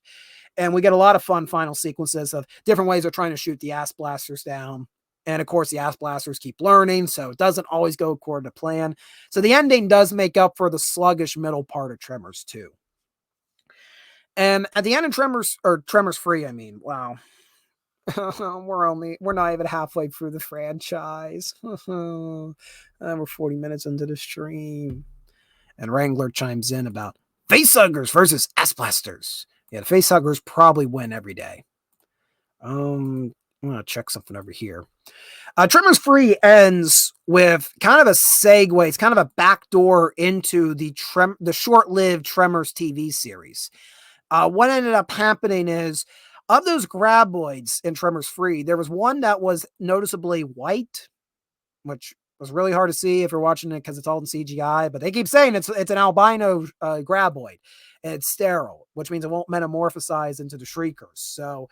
And we get a lot of fun final sequences of different ways of trying to shoot the ass blasters down. And of course, the ass blasters keep learning, so it doesn't always go according to plan. So the ending does make up for the sluggish middle part of Tremors 2. And at the end of Tremors 3, I mean, wow. we're not even halfway through the franchise. We're 40 minutes into the stream. And Wrangler chimes in about facehuggers versus ass blasters. Yeah, the facehuggers probably win every day. I'm going to check something over here. Tremors 3 ends with kind of a segue. It's kind of a backdoor into the short-lived Tremors TV series. What ended up happening is, of those graboids in Tremors 3, there was one that was noticeably white, which was really hard to see if you're watching it because it's all in CGI, but they keep saying it's an albino graboid. It's sterile, which means it won't metamorphosize into the Shriekers. So,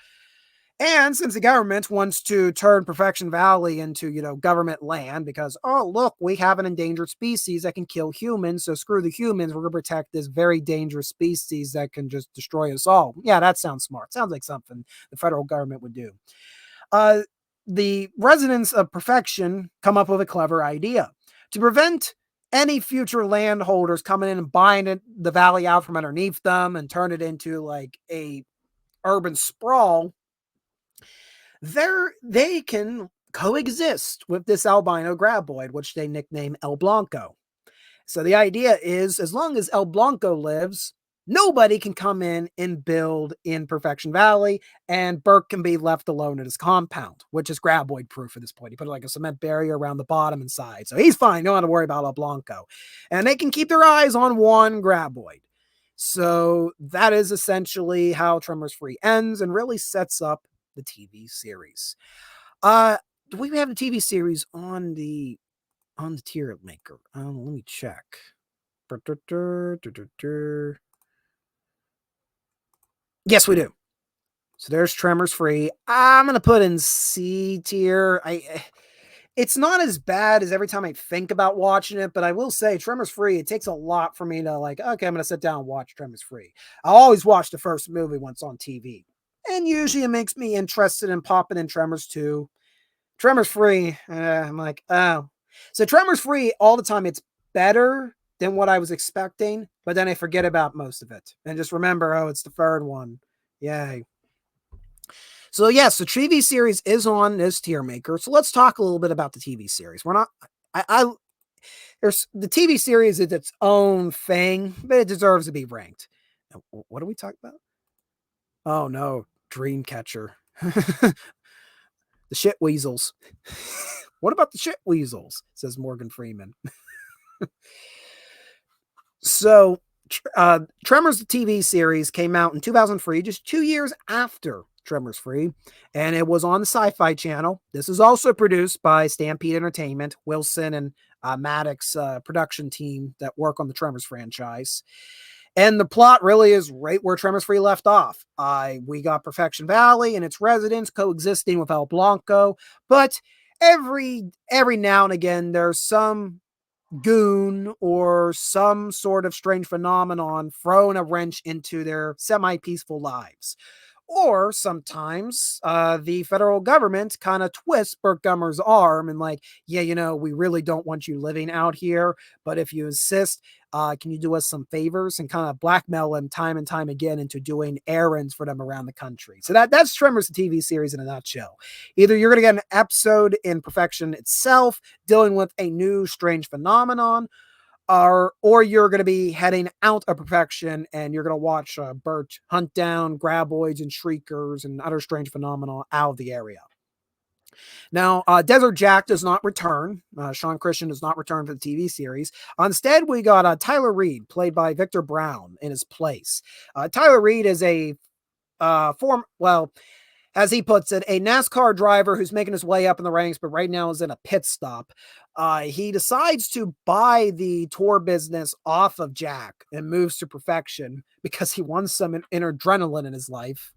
and since the government wants to turn Perfection Valley into, government land because, oh, look, we have an endangered species that can kill humans, so screw the humans, we're going to protect this very dangerous species that can just destroy us all. Yeah, that sounds smart. Sounds like something the federal government would do. The residents of Perfection come up with a clever idea. To prevent any future landholders coming in and buying the valley out from underneath them and turn it into like a urban sprawl, they can coexist with this albino graboid, which they nickname El Blanco. So the idea is, as long as El Blanco lives, nobody can come in and build in Perfection Valley, and Bert can be left alone at his compound, which is graboid proof at this point. He put like a cement barrier around the bottom and side. So he's fine. Don't have to worry about El Blanco. And they can keep their eyes on one graboid. So that is essentially how Tremors 3 ends and really sets up the TV series. Do we have the TV series on the tier maker? Let me check. Yes, we do. So there's Tremors 3. I'm going to put in C tier. It's not as bad as every time I think about watching it, but I will say Tremors 3, it takes a lot for me to like, okay, I'm going to sit down and watch Tremors 3. I always watch the first movie once on TV. And usually it makes me interested in popping in Tremors 2. Tremors 3, I'm like, oh. So Tremors 3, all the time, it's better than what I was expecting, but then I forget about most of it and just remember, oh, it's the third one. Yay. So yes, the TV series is on this tier maker. So let's talk a little bit about the TV series. There's the TV series is its own thing, but it deserves to be ranked. Now, what are we talking about? Oh no, Dreamcatcher. The shit weasels. What about the shit weasels? Says Morgan Freeman. So, Tremors, the TV series, came out in 2003, just 2 years after Tremors 3, and it was on the Sci-Fi Channel. This is also produced by Stampede Entertainment, Wilson and Maddox production team that work on the Tremors franchise. And the plot really is right where Tremors 3 left off. We got Perfection Valley and its residents coexisting with El Blanco, but every now and again there's some goon or some sort of strange phenomenon throwing a wrench into their semi-peaceful lives. Or sometimes the federal government kind of twists Burt Gummer's arm and like, yeah, we really don't want you living out here, but if you insist, can you do us some favors, and kind of blackmail him time and time again into doing errands for them around the country. So that's Tremors, the TV series in a nutshell. Either you're going to get an episode in Perfection itself dealing with a new strange phenomenon, or you're going to be heading out of Perfection and you're going to watch Burt hunt down graboids and shriekers and other strange phenomena out of the area. Now, Desert Jack does not return. Sean Christian does not return for the TV series. Instead, we got Tyler Reed, played by Victor Brown, in his place. Tyler Reed is a as he puts it, a NASCAR driver who's making his way up in the ranks, but right now is in a pit stop. He decides to buy the tour business off of Jack and moves to Perfection because he wants some adrenaline in his life.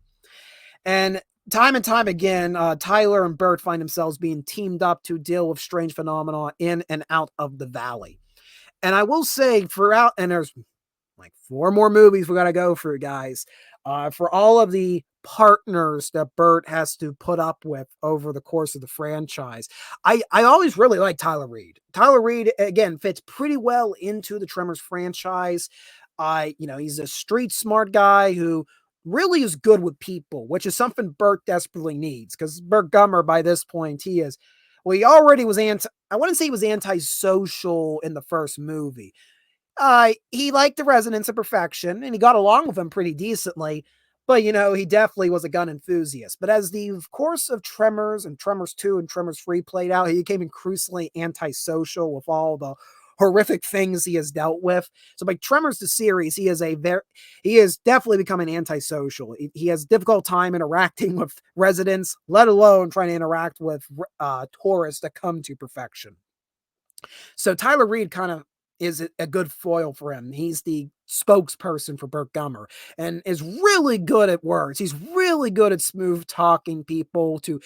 And time again, Tyler and Burt find themselves being teamed up to deal with strange phenomena in and out of the valley. And I will say, and there's like 4 more movies we got to go through, guys, for all of the partners that Burt has to put up with over the course of the franchise. I always really like Tyler Reed. Tyler Reed, again, fits pretty well into the Tremors franchise. He's a street smart guy who really is good with people, which is something Burt desperately needs, because Burt Gummer, by this point, he already was I wouldn't say he was antisocial in the first movie. He liked the residents of Perfection and he got along with them pretty decently, but he definitely was a gun enthusiast. But as the course of Tremors and Tremors 2 and Tremors 3 played out, he became increasingly antisocial with all the horrific things he has dealt with. So by Tremors the series, he is definitely becoming antisocial. He has difficult time interacting with residents, let alone trying to interact with tourists that come to Perfection. So Tyler Reed kind of is a good foil for him. He's the spokesperson for Burt Gummer and is really good at words. He's really good at smooth talking people to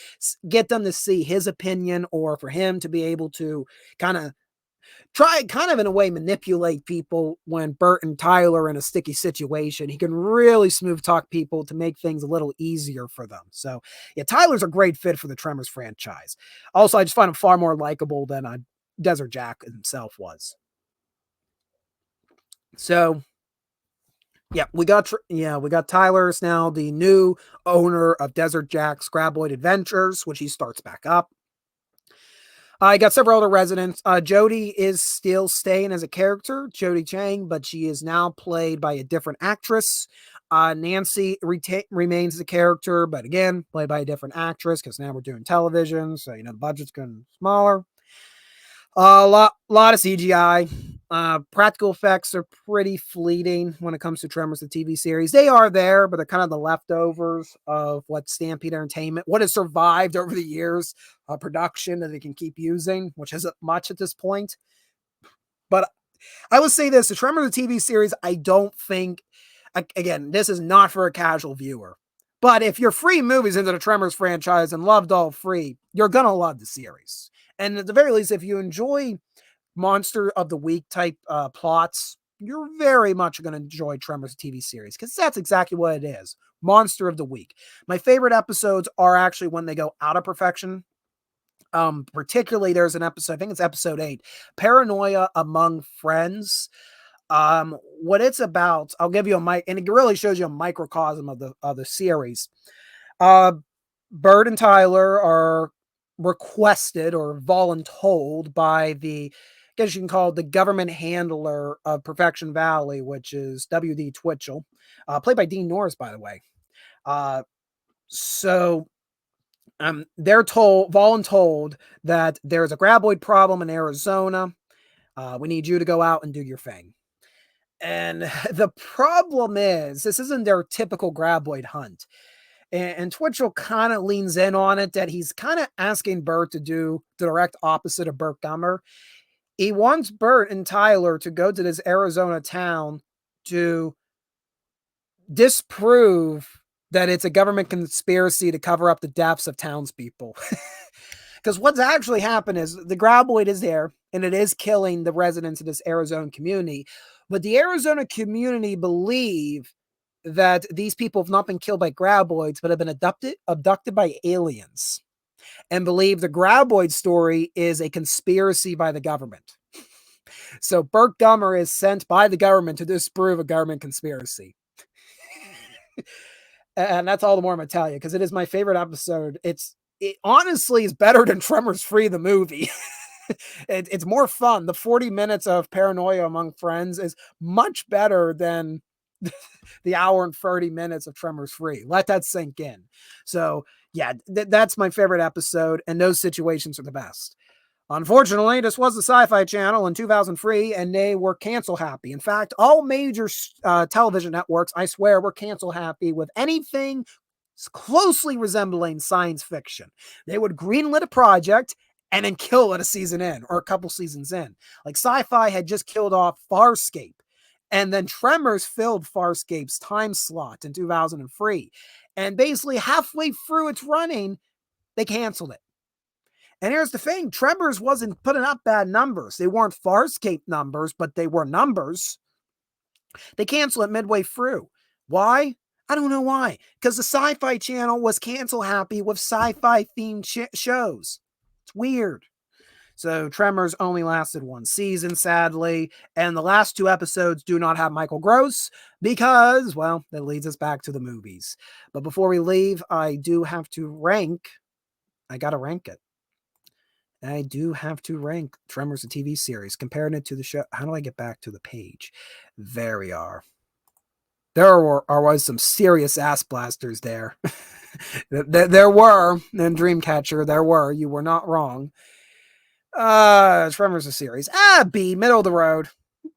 get them to see his opinion, or for him to be able to kind of in a way manipulate people when Burt and Tyler are in a sticky situation. He can really smooth talk people to make things a little easier for them. So yeah, Tyler's a great fit for the Tremors franchise. Also, I just find him far more likable than Desert Jack himself was. So yeah, we got Tyler's now the new owner of Desert Jack's Graboid Adventures, which he starts back up. I got several other residents. Jody is still staying as a character, Jody Chang, but she is now played by a different actress. Nancy remains the character, but again, played by a different actress, because now we're doing television, so the budget's getting smaller. A lot of CGI. Practical effects are pretty fleeting when it comes to Tremors, the TV series. They are there, but they're kind of the leftovers of what Stampede Entertainment, what has survived over the years of production that they can keep using, which isn't much at this point. But I will say this, the Tremors, the TV series, I don't think, again, this is not for a casual viewer. But if you're free movies into the Tremors franchise and loved all three, you're going to love the series. And at the very least, if you enjoy Monster of the Week type plots, you're very much going to enjoy Tremors TV series, because that's exactly what it is. Monster of the Week. My favorite episodes are actually when they go out of Perfection. Particularly, there's an episode, I think it's episode 8, Paranoia Among Friends. What it's about, I'll give you and it really shows you a microcosm of the series. Burt and Tyler are requested or voluntold by I guess you can call it the government handler of Perfection Valley, which is W.D. Twitchell, played by Dean Norris, by the way. They're voluntold that there's a graboid problem in Arizona. We need you to go out and do your thing. And the problem is, this isn't their typical graboid hunt. And Twitchell kind of leans in on it, that he's kind of asking Burt to do the direct opposite of Burt Gummer. He wants Bert and Tyler to go to this Arizona town to disprove that it's a government conspiracy to cover up the deaths of townspeople. Because what's actually happened is the graboid is there and it is killing the residents of this Arizona community. But the Arizona community believe that these people have not been killed by graboids, but have been abducted by aliens, and believe the graboid story is a conspiracy by the government. So Burt Gummer is sent by the government to disprove a government conspiracy. And that's all the more I'm going to tell you, because it is my favorite episode. It honestly is better than Tremors 3, the movie. It's more fun. The 40 minutes of paranoia among friends is much better than the hour and 30 minutes of Tremors 3. Let that sink in. So yeah, that's my favorite episode, and those situations are the best. Unfortunately, this was the Sci-Fi Channel in 2003, and they were cancel happy. In fact, all major television networks, I swear, were cancel happy with anything closely resembling science fiction. They would greenlit a project and then kill it a season in or a couple seasons in. Like Sci-Fi had just killed off Farscape, and then Tremors filled Farscape's time slot in 2003. And basically halfway through its running, they canceled it. And here's the thing, Tremors wasn't putting up bad numbers. They weren't Farscape numbers, but they were numbers. They canceled it midway through. Why? I don't know why. Because the Sci-Fi Channel was cancel happy with sci-fi themed shows. It's weird. So Tremors only lasted one season, sadly. And the last two episodes do not have Michael Gross because, well, that leads us back to the movies. But before we leave, I do have to rank. I got to rank it. I do have to rank Tremors, the TV series, comparing it to the show. How do I get back to the page? There we are. There was some serious ass blasters there. There were, in Dreamcatcher, there were. You were not wrong. Tremors, a series. B, middle of the road.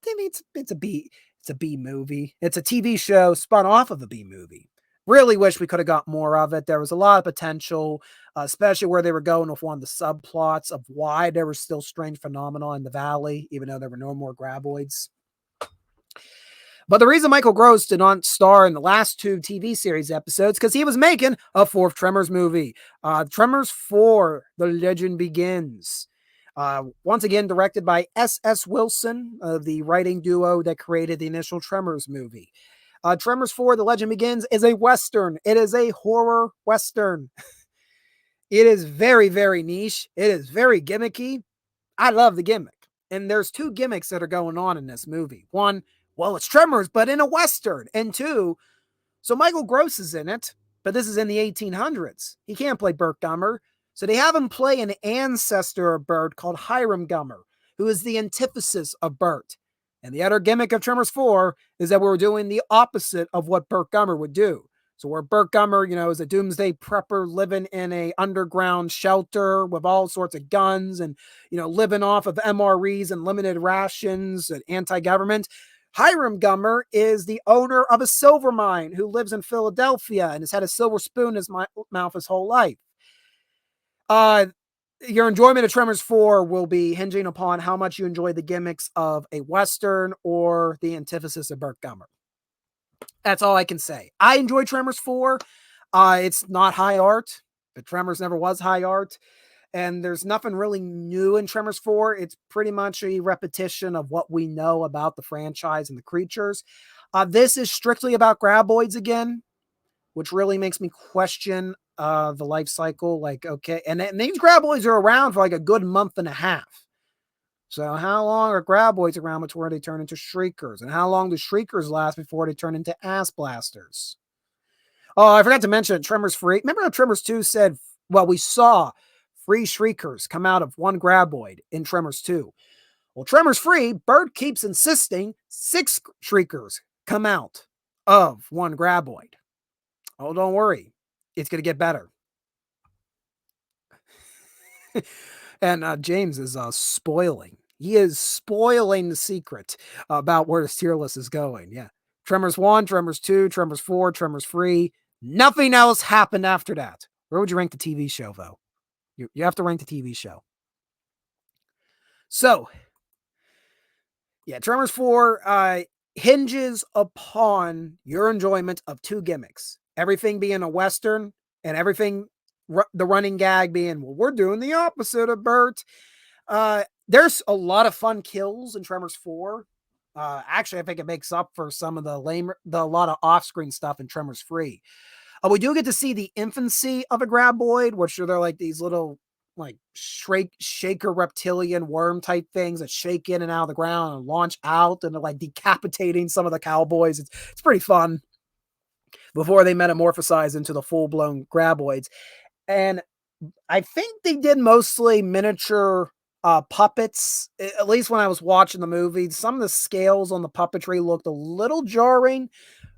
It's a B. It's a B movie. It's a TV show spun off of a B movie. Really wish we could have got more of it. There was a lot of potential, especially where they were going with one of the subplots of why there were still strange phenomena in the valley, even though there were no more graboids. But the reason Michael Gross did not star in the last two TV series episodes, because he was making a fourth Tremors movie. Tremors 4, The Legend Begins. Once again, directed by S.S. Wilson, the writing duo that created the initial Tremors movie. Tremors 4, The Legend Begins is a Western. It is a horror Western. It is very, very niche. It is very gimmicky. I love the gimmick. And there's two gimmicks that are going on in this movie. One, well, it's Tremors, but in a Western. And two, so Michael Gross is in it, but this is in the 1800s. He can't play Burt Gummer. So they have him play an ancestor of Burt called Hiram Gummer, who is the antithesis of Burt. And the other gimmick of Tremors 4 is that we're doing the opposite of what Burt Gummer would do. So where Burt Gummer, is a doomsday prepper living in a underground shelter with all sorts of guns and, living off of MREs and limited rations and anti-government. Hiram Gummer is the owner of a silver mine who lives in Philadelphia and has had a silver spoon in his mouth his whole life. Your enjoyment of Tremors 4 will be hinging upon how much you enjoy the gimmicks of a Western or the antithesis of Burt Gummer. That's all I can say. I enjoy Tremors 4. It's not high art, but Tremors never was high art. And there's nothing really new in Tremors 4. It's pretty much a repetition of what we know about the franchise and the creatures. This is strictly about graboids again, which really makes me question the life cycle. Like, okay, and these graboids are around for like a good month and a half. So how long are graboids around before they turn into shriekers? And how long do shriekers last before they turn into ass blasters? Oh, I forgot to mention Tremors 3. Remember how Tremors 2 said, well, we saw 3 shriekers come out of one graboid in Tremors 2. Well, Tremors 3, Burt keeps insisting 6 shriekers come out of one graboid. Oh, don't worry. It's going to get better. And James is spoiling. He is spoiling the secret about where the tier list is going. Yeah. Tremors 1, Tremors 2, Tremors 4, Tremors 3. Nothing else happened after that. Where would you rank the TV show, though? You have to rank the TV show. So, Yeah, Tremors 4 hinges upon your enjoyment of two gimmicks. Everything being a Western and everything, the running gag being, well, we're doing the opposite of Bert. There's a lot of fun kills in Tremors 4. Actually, I think it makes up for some of a lot of off-screen stuff in Tremors 3. We do get to see the infancy of a graboid, which are they're like these little like shaker reptilian worm type things that shake in and out of the ground and launch out and they're like decapitating some of the cowboys. It's pretty fun before they metamorphosize into the full-blown graboids. And I think they did mostly miniature puppets, at least when I was watching the movie. Some of the scales on the puppetry looked a little jarring.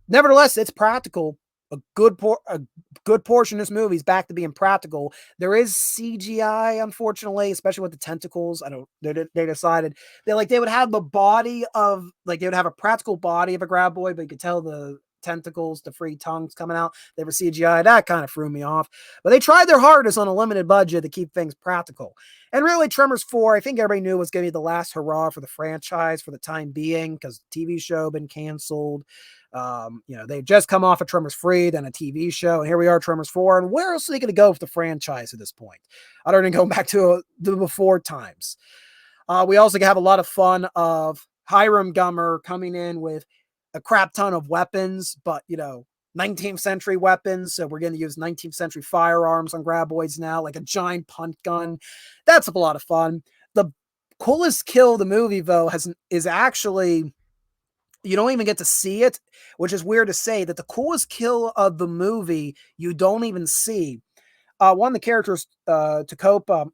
Nevertheless, it's practical. A good portion of this movie is back to being practical. There is CGI, unfortunately, especially with the tentacles. They decided they would have the body of they would have a practical body of a graboid, but you could tell the tentacles, the free tongues coming out. They were CGI. That kind of threw me off. But they tried their hardest on a limited budget to keep things practical. And really, Tremors 4, I think everybody knew was going to be the last hurrah for the franchise for the time being because the TV show been canceled. They've just come off of Tremors 3, then a TV show, and here we are, Tremors 4. And where else are they going to go with the franchise at this point? Other than going back to the before times. We also have a lot of fun of Hiram Gummer coming in with a crap ton of weapons, but 19th century weapons. So we're going to use 19th century firearms on graboids now, like a giant punt gun. That's a lot of fun. The coolest kill of the movie, though, is actually, you don't even get to see it, which is weird to say, that the coolest kill of the movie you don't even see. One of the characters, Tacopa,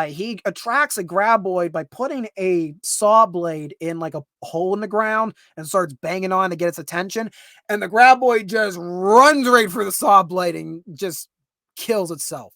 he attracts a graboid by putting a saw blade in like a hole in the ground and starts banging on to get its attention. And the graboid just runs right through the saw blade and just kills itself.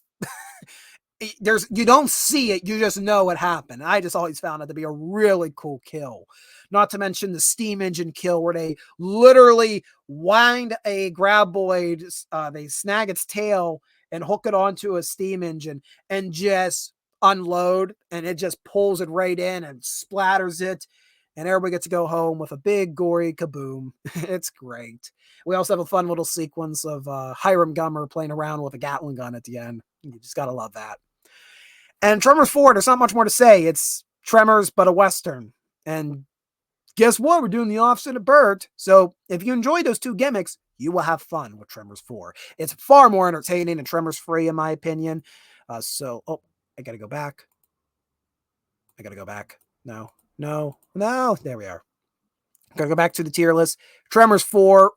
You don't see it, you just know what happened. I just always found it to be a really cool kill. Not to mention the steam engine kill where they literally wind a graboid, they snag its tail and hook it onto a steam engine and just unload, and it just pulls it right in and splatters it, and everybody gets to go home with a big gory kaboom. It's great. We also have a fun little sequence of Hiram Gummer playing around with a Gatling gun at the end. You just gotta love that. And Tremors 4, there's not much more to say. It's Tremors, but a Western. And guess what? We're doing the opposite of Bert. So if you enjoy those two gimmicks, you will have fun with Tremors 4. It's far more entertaining than Tremors 3, in my opinion. I gotta go back. No. There we are. Gotta go back to the tier list. Tremors 4,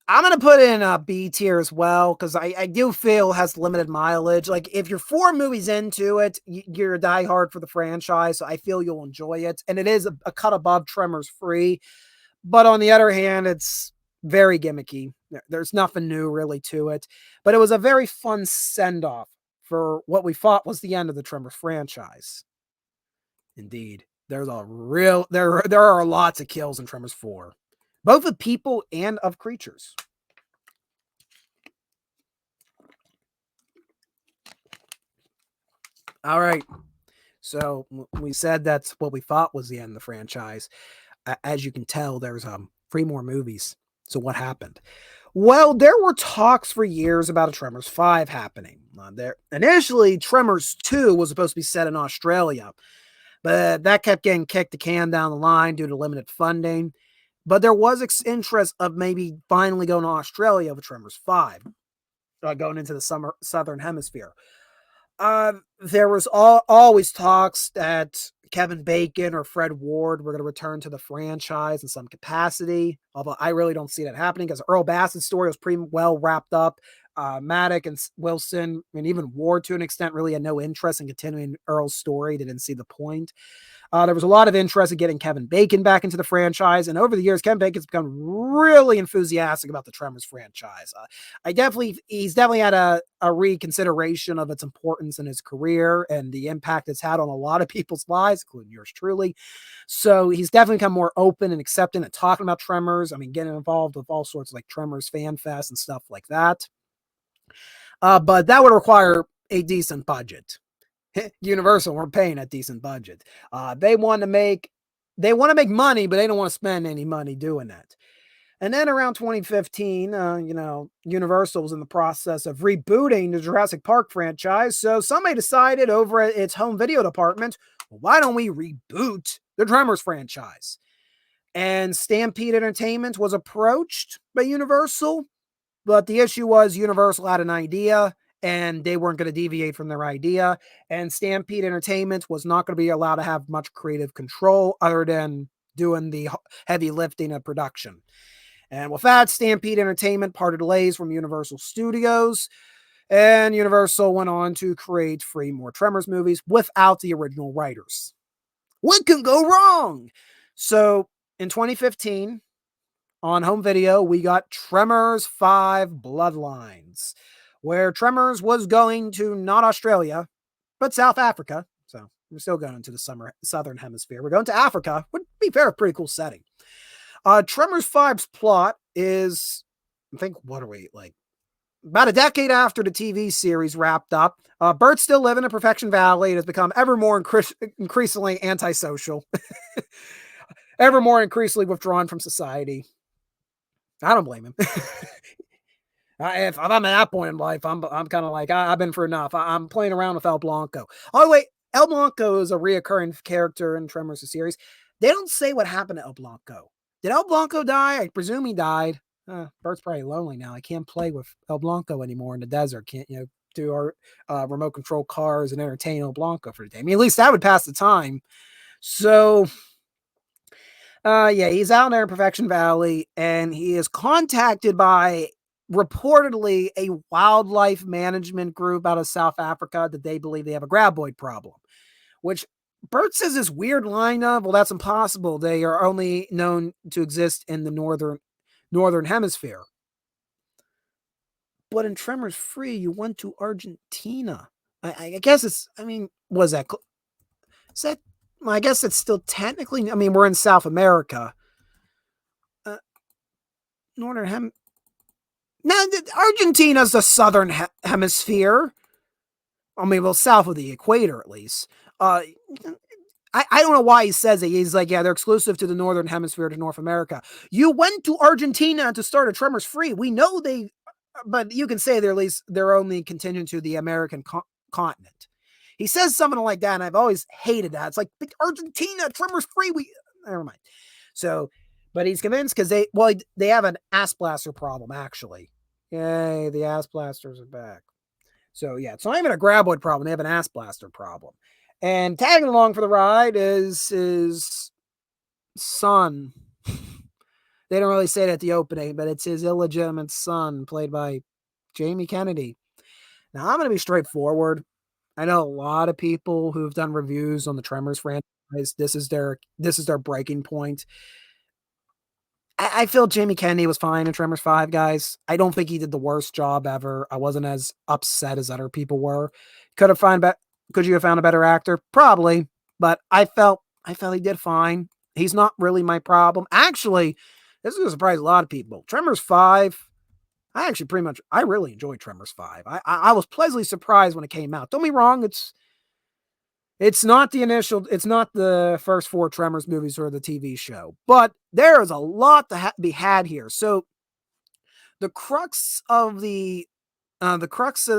I'm going to put in a B tier as well, because I do feel it has limited mileage. Like, if you're 4 movies into it, you're a diehard for the franchise, so I feel you'll enjoy it. And it is a cut above Tremors 3. But on the other hand, it's very gimmicky. There's nothing new really to it. But it was a very fun send-off for what we thought was the end of the Tremors franchise. Indeed. There are lots of kills in Tremors 4. Both of people and of creatures. All right. So we said that's what we thought was the end of the franchise. As you can tell, there's 3 more movies. So what happened? Well, there were talks for years about a Tremors 5 happening. Initially, Tremors 2 was supposed to be set in Australia, but that kept getting kicked the can down the line due to limited funding. But there was interest of maybe finally going to Australia with Tremors 5, going into the southern hemisphere. There was always talks that Kevin Bacon or Fred Ward were going to return to the franchise in some capacity, although I really don't see that happening because Earl Bassett's story was pretty well wrapped up. Maddock and Wilson, and even Ward to an extent, really had no interest in continuing Earl's story. They didn't see the point. There was a lot of interest in getting Kevin Bacon back into the franchise. And over the years, Kevin Bacon's become really enthusiastic about the Tremors franchise. He's definitely had a reconsideration of its importance in his career and the impact it's had on a lot of people's lives, including yours truly. So he's definitely become more open and accepting and talking about Tremors. I mean, getting involved with all sorts of like Tremors Fan Fest and stuff like that. But that would require a decent budget. Universal weren't paying a decent budget. They want to make money, but they don't want to spend any money doing that. And then around 2015, Universal was in the process of rebooting the Jurassic Park franchise. So somebody decided over at its home video department, well, why don't we reboot the Tremors franchise? And Stampede Entertainment was approached by Universal, but the issue was Universal had an idea and they weren't going to deviate from their idea. And Stampede Entertainment was not going to be allowed to have much creative control other than doing the heavy lifting of production. And with that, Stampede Entertainment parted ways from Universal Studios, and Universal went on to create 3 more Tremors movies without the original writers. What can go wrong? So in 2015, on home video, we got Tremors 5 Bloodlines, where Tremors was going to not Australia, but South Africa. So we're still going to the southern hemisphere. We're going to Africa. Would be a pretty cool setting. Tremors 5's plot is, I think, what are we, like, about a decade after the TV series wrapped up. Bert's still living in Perfection Valley and has become ever more increasingly antisocial, ever more increasingly withdrawn from society. I don't blame him. If I'm at that point in life, I'm kind of like, I've been for enough. I'm playing around with El Blanco. Oh, wait, El Blanco is a reoccurring character in Tremors, the series. They don't say what happened to El Blanco. Did El Blanco die? I presume he died. Bert's probably lonely now. I can't play with El Blanco anymore in the desert. Can't, do our remote control cars and entertain El Blanco for the day. I mean, at least that would pass the time. So, he's out there in Perfection Valley, and he is contacted by reportedly a wildlife management group out of South Africa that they believe they have a graboid problem, which Bert says this weird line of, well, that's impossible. They are only known to exist in the northern hemisphere. But in Tremors 3, you went to Argentina. I guess it's, was that? Is that? Well, I guess it's still technically, we're in South America. Northern Now, Argentina's the southern hemisphere. South of the equator, at least. I don't know why he says it. He's like, yeah, they're exclusive to the northern hemisphere to North America. You went to Argentina to start a Tremors 3. We know but you can say they're only contingent to the American continent. He says something like that, and I've always hated that. It's like, Argentina, Tremors 3, never mind. So, but he's convinced because they have an ass blaster problem, actually. Yay, the ass blasters are back. So, yeah, it's not even a graboid problem. They have an ass blaster problem. And tagging along for the ride is his son. They don't really say it at the opening, but it's his illegitimate son, played by Jamie Kennedy. Now, I'm going to be straightforward. I know a lot of people who've done reviews on the Tremors franchise. This is their breaking point. I feel Jamie Kennedy was fine in Tremors 5, guys. I don't think he did the worst job ever. I wasn't as upset as other people were. Could you have found a better actor? Probably, but I felt he did fine. He's not really my problem. Actually, this is going to surprise a lot of people. Tremors 5, I really enjoyed Tremors 5. I was pleasantly surprised when it came out. Don't be wrong, it's not the first 4 Tremors movies or the TV show, but there is a lot to be had here. So the crux of the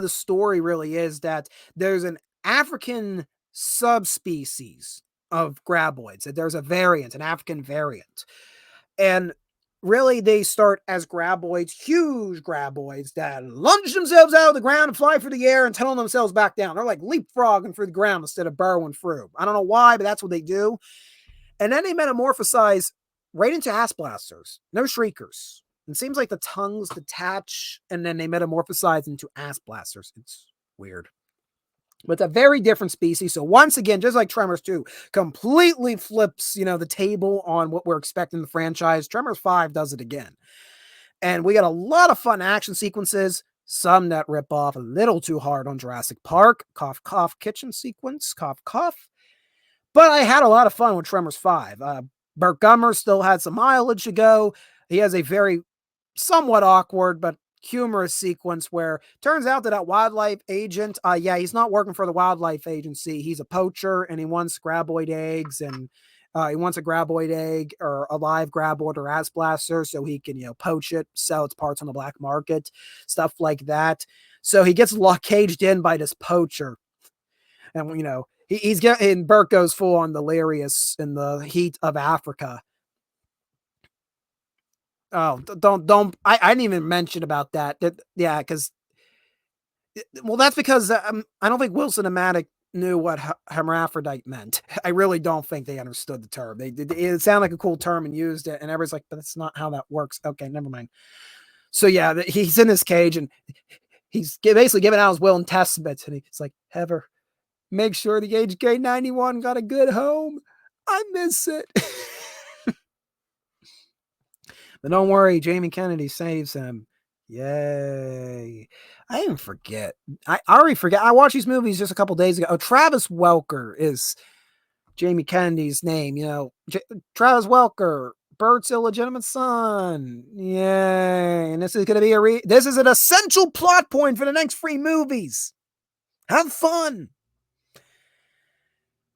story really is that there's an African subspecies of graboids, that there's an African variant. And really, they start as graboids, huge graboids that lunge themselves out of the ground and fly through the air and tunnel themselves back down. They're like leapfrogging through the ground instead of burrowing through. I don't know why, but that's what they do. And then they metamorphosize right into ass blasters. No shriekers. It seems like the tongues detach and then they metamorphosize into ass blasters. It's weird. But it's a very different species. So once again, just like Tremors 2, completely flips, the table on what we're expecting in the franchise. Tremors 5 does it again. And we got a lot of fun action sequences, some that rip off a little too hard on Jurassic Park. Cough, cough, kitchen sequence. Cough, cough. But I had a lot of fun with Tremors 5. Burt Gummer still had some mileage to go. He has a very somewhat awkward, but humorous sequence where turns out that wildlife agent, he's not working for the wildlife agency. He's a poacher and he wants graboid eggs, and he wants a graboid egg or a live graboid or ass blaster so he can, poach it, sell its parts on the black market, stuff like that. So he gets caged in by this poacher. And, he's getting, and Bert goes full on delirious in the heat of Africa. Oh, don't. I didn't even mention about that. Yeah, because, well, that's because I don't think Wilson and Maddox knew what hermaphrodite meant. I really don't think they understood the term. It sounded like a cool term and used it, and everybody's like, but that's not how that works. Okay, never mind. So yeah, he's in this cage and he's basically giving out his will and testament, and he's like, Heather, make sure the HK-91 got a good home. I miss it. But don't worry, Jamie Kennedy saves him. Yay. I didn't forget. I already forget. I watched these movies just a couple days ago. Oh, Travis Welker is Jamie Kennedy's name. Travis Welker, Bert's illegitimate son. Yay. And this is going to be this is an essential plot point for the next 3 movies. Have fun.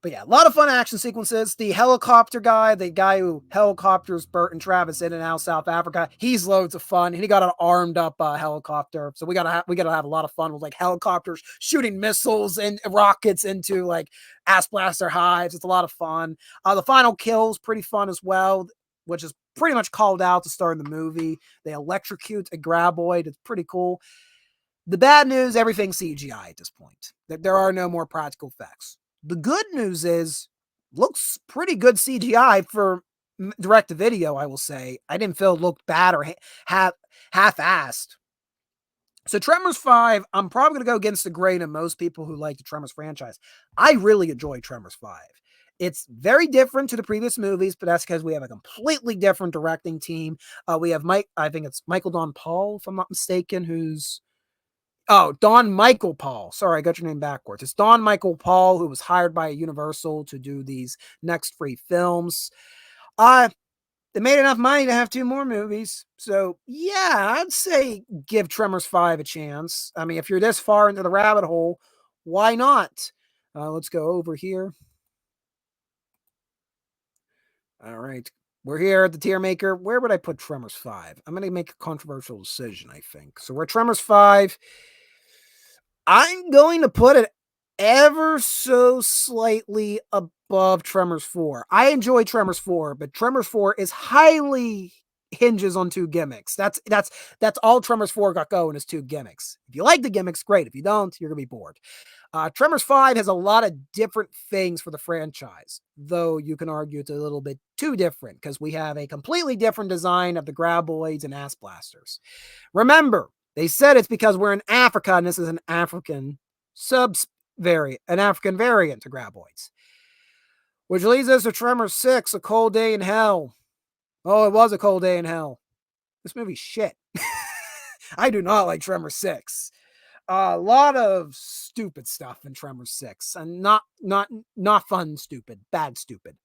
But yeah, a lot of fun action sequences. The helicopter guy, the guy who helicopters Bert and Travis in and out of South Africa, he's loads of fun. And he got an armed up helicopter. So we gotta have a lot of fun with like helicopters shooting missiles and rockets into like ass blaster hives. It's a lot of fun. The final kill's pretty fun as well, which is pretty much called out to start in the movie. They electrocute a graboid. It's pretty cool. The bad news, everything's CGI at this point. There are no more practical effects. The good news is, looks pretty good CGI for direct-to-video, I will say. I didn't feel it looked bad or half-assed. So Tremors 5, I'm probably going to go against the grain of most people who like the Tremors franchise. I really enjoy Tremors 5. It's very different to the previous movies, but that's because we have a completely different directing team. We have I think it's Michael Don Paul, if I'm not mistaken, who's... Oh, Don Michael Paul. Sorry, I got your name backwards. It's Don Michael Paul, who was hired by Universal to do these next 3 films. They made enough money to have 2 more movies. So, yeah, I'd say give Tremors 5 a chance. I mean, if you're this far into the rabbit hole, why not? Let's go over here. All right. We're here at the tier maker. Where would I put Tremors 5? I'm going to make a controversial decision, I think. So we're Tremors 5. I'm going to put it ever so slightly above Tremors 4. I enjoy Tremors 4, but Tremors 4 is highly hinges on 2 gimmicks. That's all Tremors 4 got going is 2 gimmicks. If you like the gimmicks, great. If you don't, you're going to be bored. Tremors 5 has a lot of different things for the franchise, though you can argue it's a little bit too different because we have a completely different design of the graboids and ass blasters. Remember, they said it's because we're in Africa and this is an African an African variant to graboids. Which leads us to Tremors 6, A Cold Day in Hell. Oh, it was a cold day in hell. This movie's shit. I do not like Tremors 6. A lot of stupid stuff in Tremors 6. And not fun stupid. Bad stupid.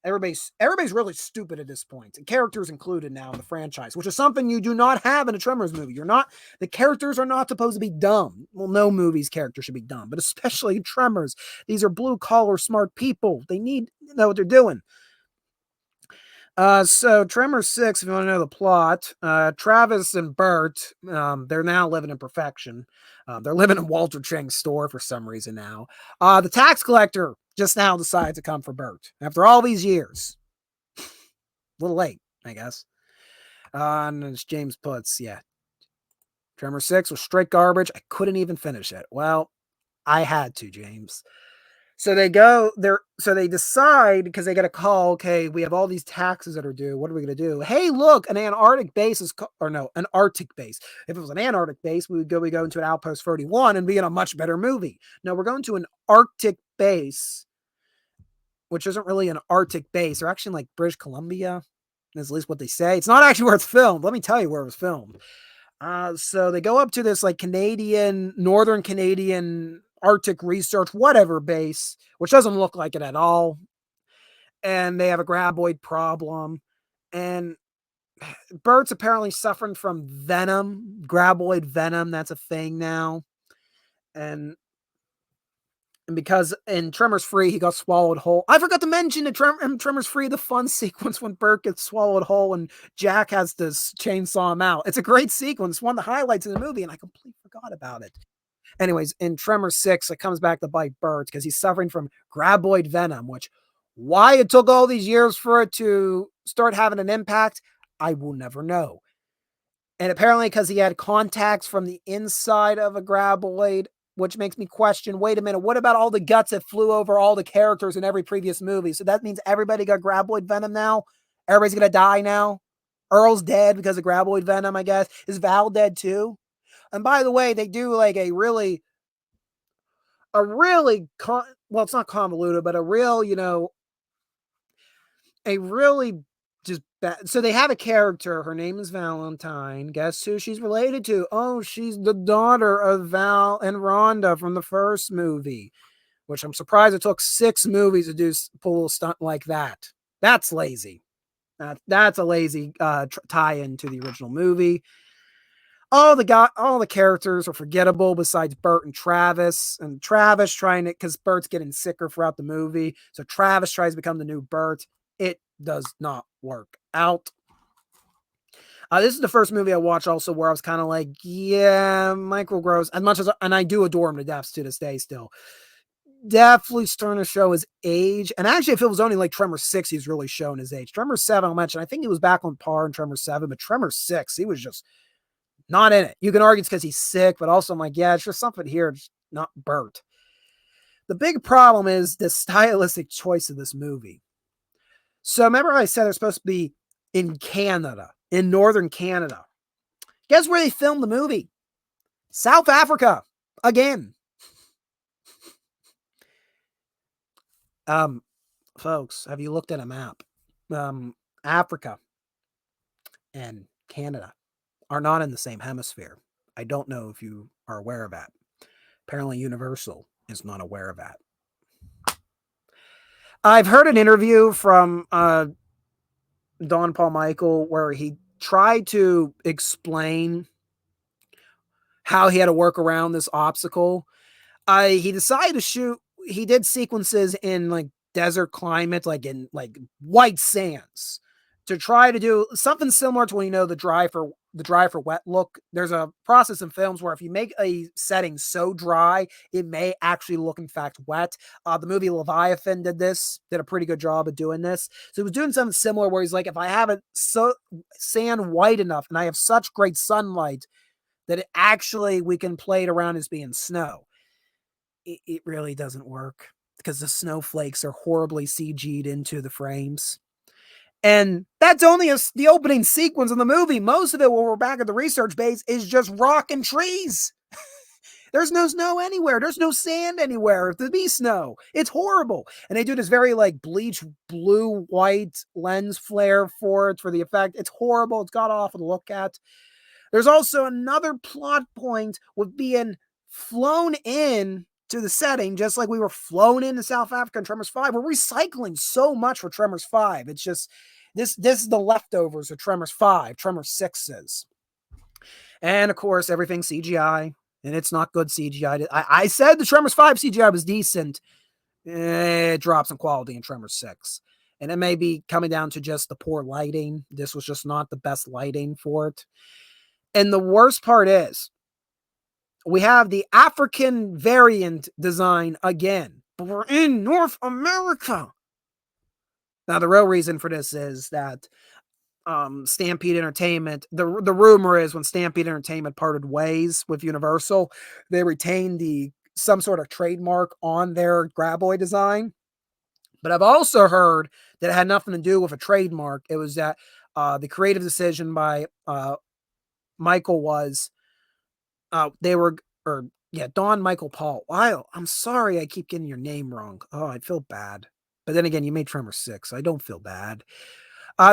Everybody's really stupid at this point. And characters included now in the franchise, which is something you do not have in a Tremors movie. The characters are not supposed to be dumb. Well, no movie's character should be dumb, but especially Tremors. These are blue-collar, smart people. They need to know what they're doing. So Tremors 6, if you want to know the plot, Travis and Bert, they're now living in perfection. They're living in Walter Chang's store for some reason now. The tax collector just now decides to come for Bert after all these years. A little late, I guess. And as James puts, yeah, Tremors 6 was straight garbage. I couldn't even finish it. Well, I had to, James. So they decide, because they get a call, okay, we have all these taxes that are due. What are we going to do? Hey, look, an Antarctic base an Arctic base. If it was an Antarctic base, we would go into an Outpost 31 and be in a much better movie. No, we're going to an Arctic base, which isn't really an Arctic base. They're actually in like British Columbia. That's at least what they say. It's not actually where it's filmed. Let me tell you where it was filmed. So they go up to this like Northern Canadian Arctic research, whatever base, which doesn't look like it at all. And they have a graboid problem. And Bert's apparently suffering from venom, graboid venom. That's a thing now. And because in Tremors 3, he got swallowed whole. I forgot to mention in Tremors 3, the fun sequence when Bert gets swallowed whole and Jack has to chainsaw him out. It's a great sequence, one of the highlights of the movie, and I completely forgot about it. Anyways, in Tremors 6, it comes back to bite Bert because he's suffering from graboid venom, which why it took all these years for it to start having an impact, I will never know. And apparently because he had contacts from the inside of a graboid, which makes me question, wait a minute, what about all the guts that flew over all the characters in every previous movie? So that means everybody got graboid venom now? Everybody's going to die now? Earl's dead because of graboid venom, I guess. Is Val dead too? And by the way, they do like a really, well, it's not convoluted, but a real, a really just bad. So they have a character. Her name is Valentine. Guess who she's related to? Oh, she's the daughter of Val and Rhonda from the first movie, which I'm surprised it took 6 movies to do pull a stunt like that. That's lazy. That's a lazy tie-in to the original movie. All the characters are forgettable besides Bert and Travis. And Travis because Bert's getting sicker throughout the movie. So Travis tries to become the new Bert. It does not work out. This is the first movie I watched also where I was kind of like, yeah, Michael Gross, as much as, and I do adore him to death to this day still. Definitely starting to show his age. And actually, if it was only like Tremors 6, he's really showing his age. Tremors 7, I'll mention, I think he was back on par in Tremors 7, but Tremors 6, he was just not in it. You can argue it's because he's sick, but also I'm like, yeah, it's just something here. It's not Bert. The big problem is the stylistic choice of this movie. So remember I said they're supposed to be in Canada, in northern Canada. Guess where they filmed the movie? South Africa. Again. Folks, have you looked at a map? Africa and Canada are not in the same hemisphere. I don't know if you are aware of that. Apparently Universal is not aware of that. I've heard an interview from Don Paul Michael where he tried to explain how he had to work around this obstacle. He decided to shoot, he did sequences in like desert climate, like in like white sands, to try to do something similar to when the dry for wet look. There's a process in films where if you make a setting so dry, it may actually look in fact wet. The movie Leviathan did a pretty good job of doing this. So he was doing something similar where he's like, if I have it so sand white enough and I have such great sunlight that we can play it around as being snow. It really doesn't work because the snowflakes are horribly CG'd into the frames. And that's only the opening sequence of the movie. Most of it, when we're back at the research base, is just rock and trees. There's no snow anywhere. There's no sand anywhere. If there be snow, it's horrible. And they do this very like bleach blue white lens flare for the effect. It's horrible. It's god awful to look at. There's also another plot point with being flown in to the setting, just like we were flown into South Africa in Tremors 5. We're recycling so much for Tremors 5. It's just, this is the leftovers of Tremors 5, Tremors 6's. And of course, everything's CGI, and it's not good CGI. I said the Tremors 5 CGI was decent. It drops in quality in Tremors 6. And it may be coming down to just the poor lighting. This was just not the best lighting for it. And the worst part is, we have the African variant design again, but we're in North America. Now, the real reason for this is that Stampede Entertainment, the rumor is when Stampede Entertainment parted ways with Universal, they retained some sort of trademark on their graboid design. But I've also heard that it had nothing to do with a trademark. It was that the creative decision by Michael was Don Michael Paul. I'm sorry I keep getting your name wrong. Oh, I feel bad. But then again, you made Tremors 6, so I don't feel bad.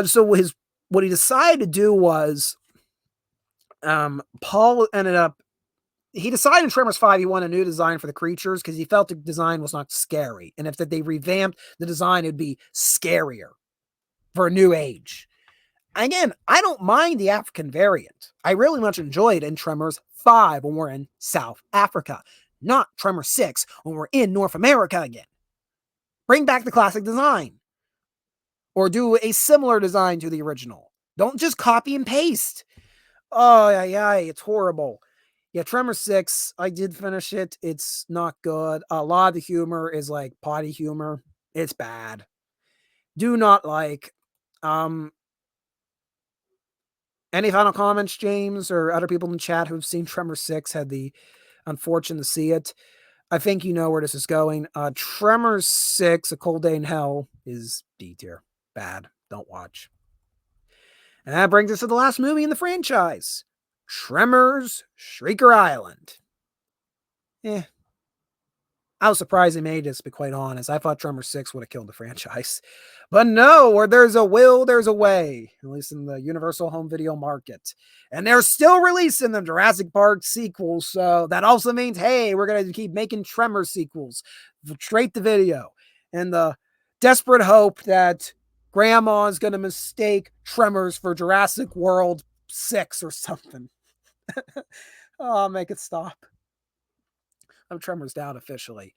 So what he decided to do was, Paul he decided in Tremors 5 he wanted a new design for the creatures because he felt the design was not scary. And if they revamped the design, it'd be scarier for a new age. Again, I don't mind the African variant. I really much enjoyed in Tremors 5 when we're in South Africa, not Tremors 6 when we're in North America again. Bring back the classic design. Or do a similar design to the original. Don't just copy and paste. Oh, yeah, it's horrible. Yeah, Tremors 6, I did finish it. It's not good. A lot of the humor is like potty humor. It's bad. Do not like. Any final comments, James, or other people in the chat who've seen Tremors 6 had the unfortune to see it? I think you know where this is going. Tremors 6, A Cold Day in Hell, is D tier. Bad. Don't watch. And that brings us to the last movie in the franchise. Tremors, Shrieker Island. I was surprised they made this, to be quite honest. I thought Tremors 6 would have killed the franchise. But no, where there's a will, there's a way. At least in the Universal home video market. And they're still releasing them Jurassic Park sequels. So that also means, hey, we're going to keep making Tremors sequels straight to video. And the desperate hope that Grandma's going to mistake Tremors for Jurassic World 6 or something. Oh, make it stop. I'm Tremors down officially.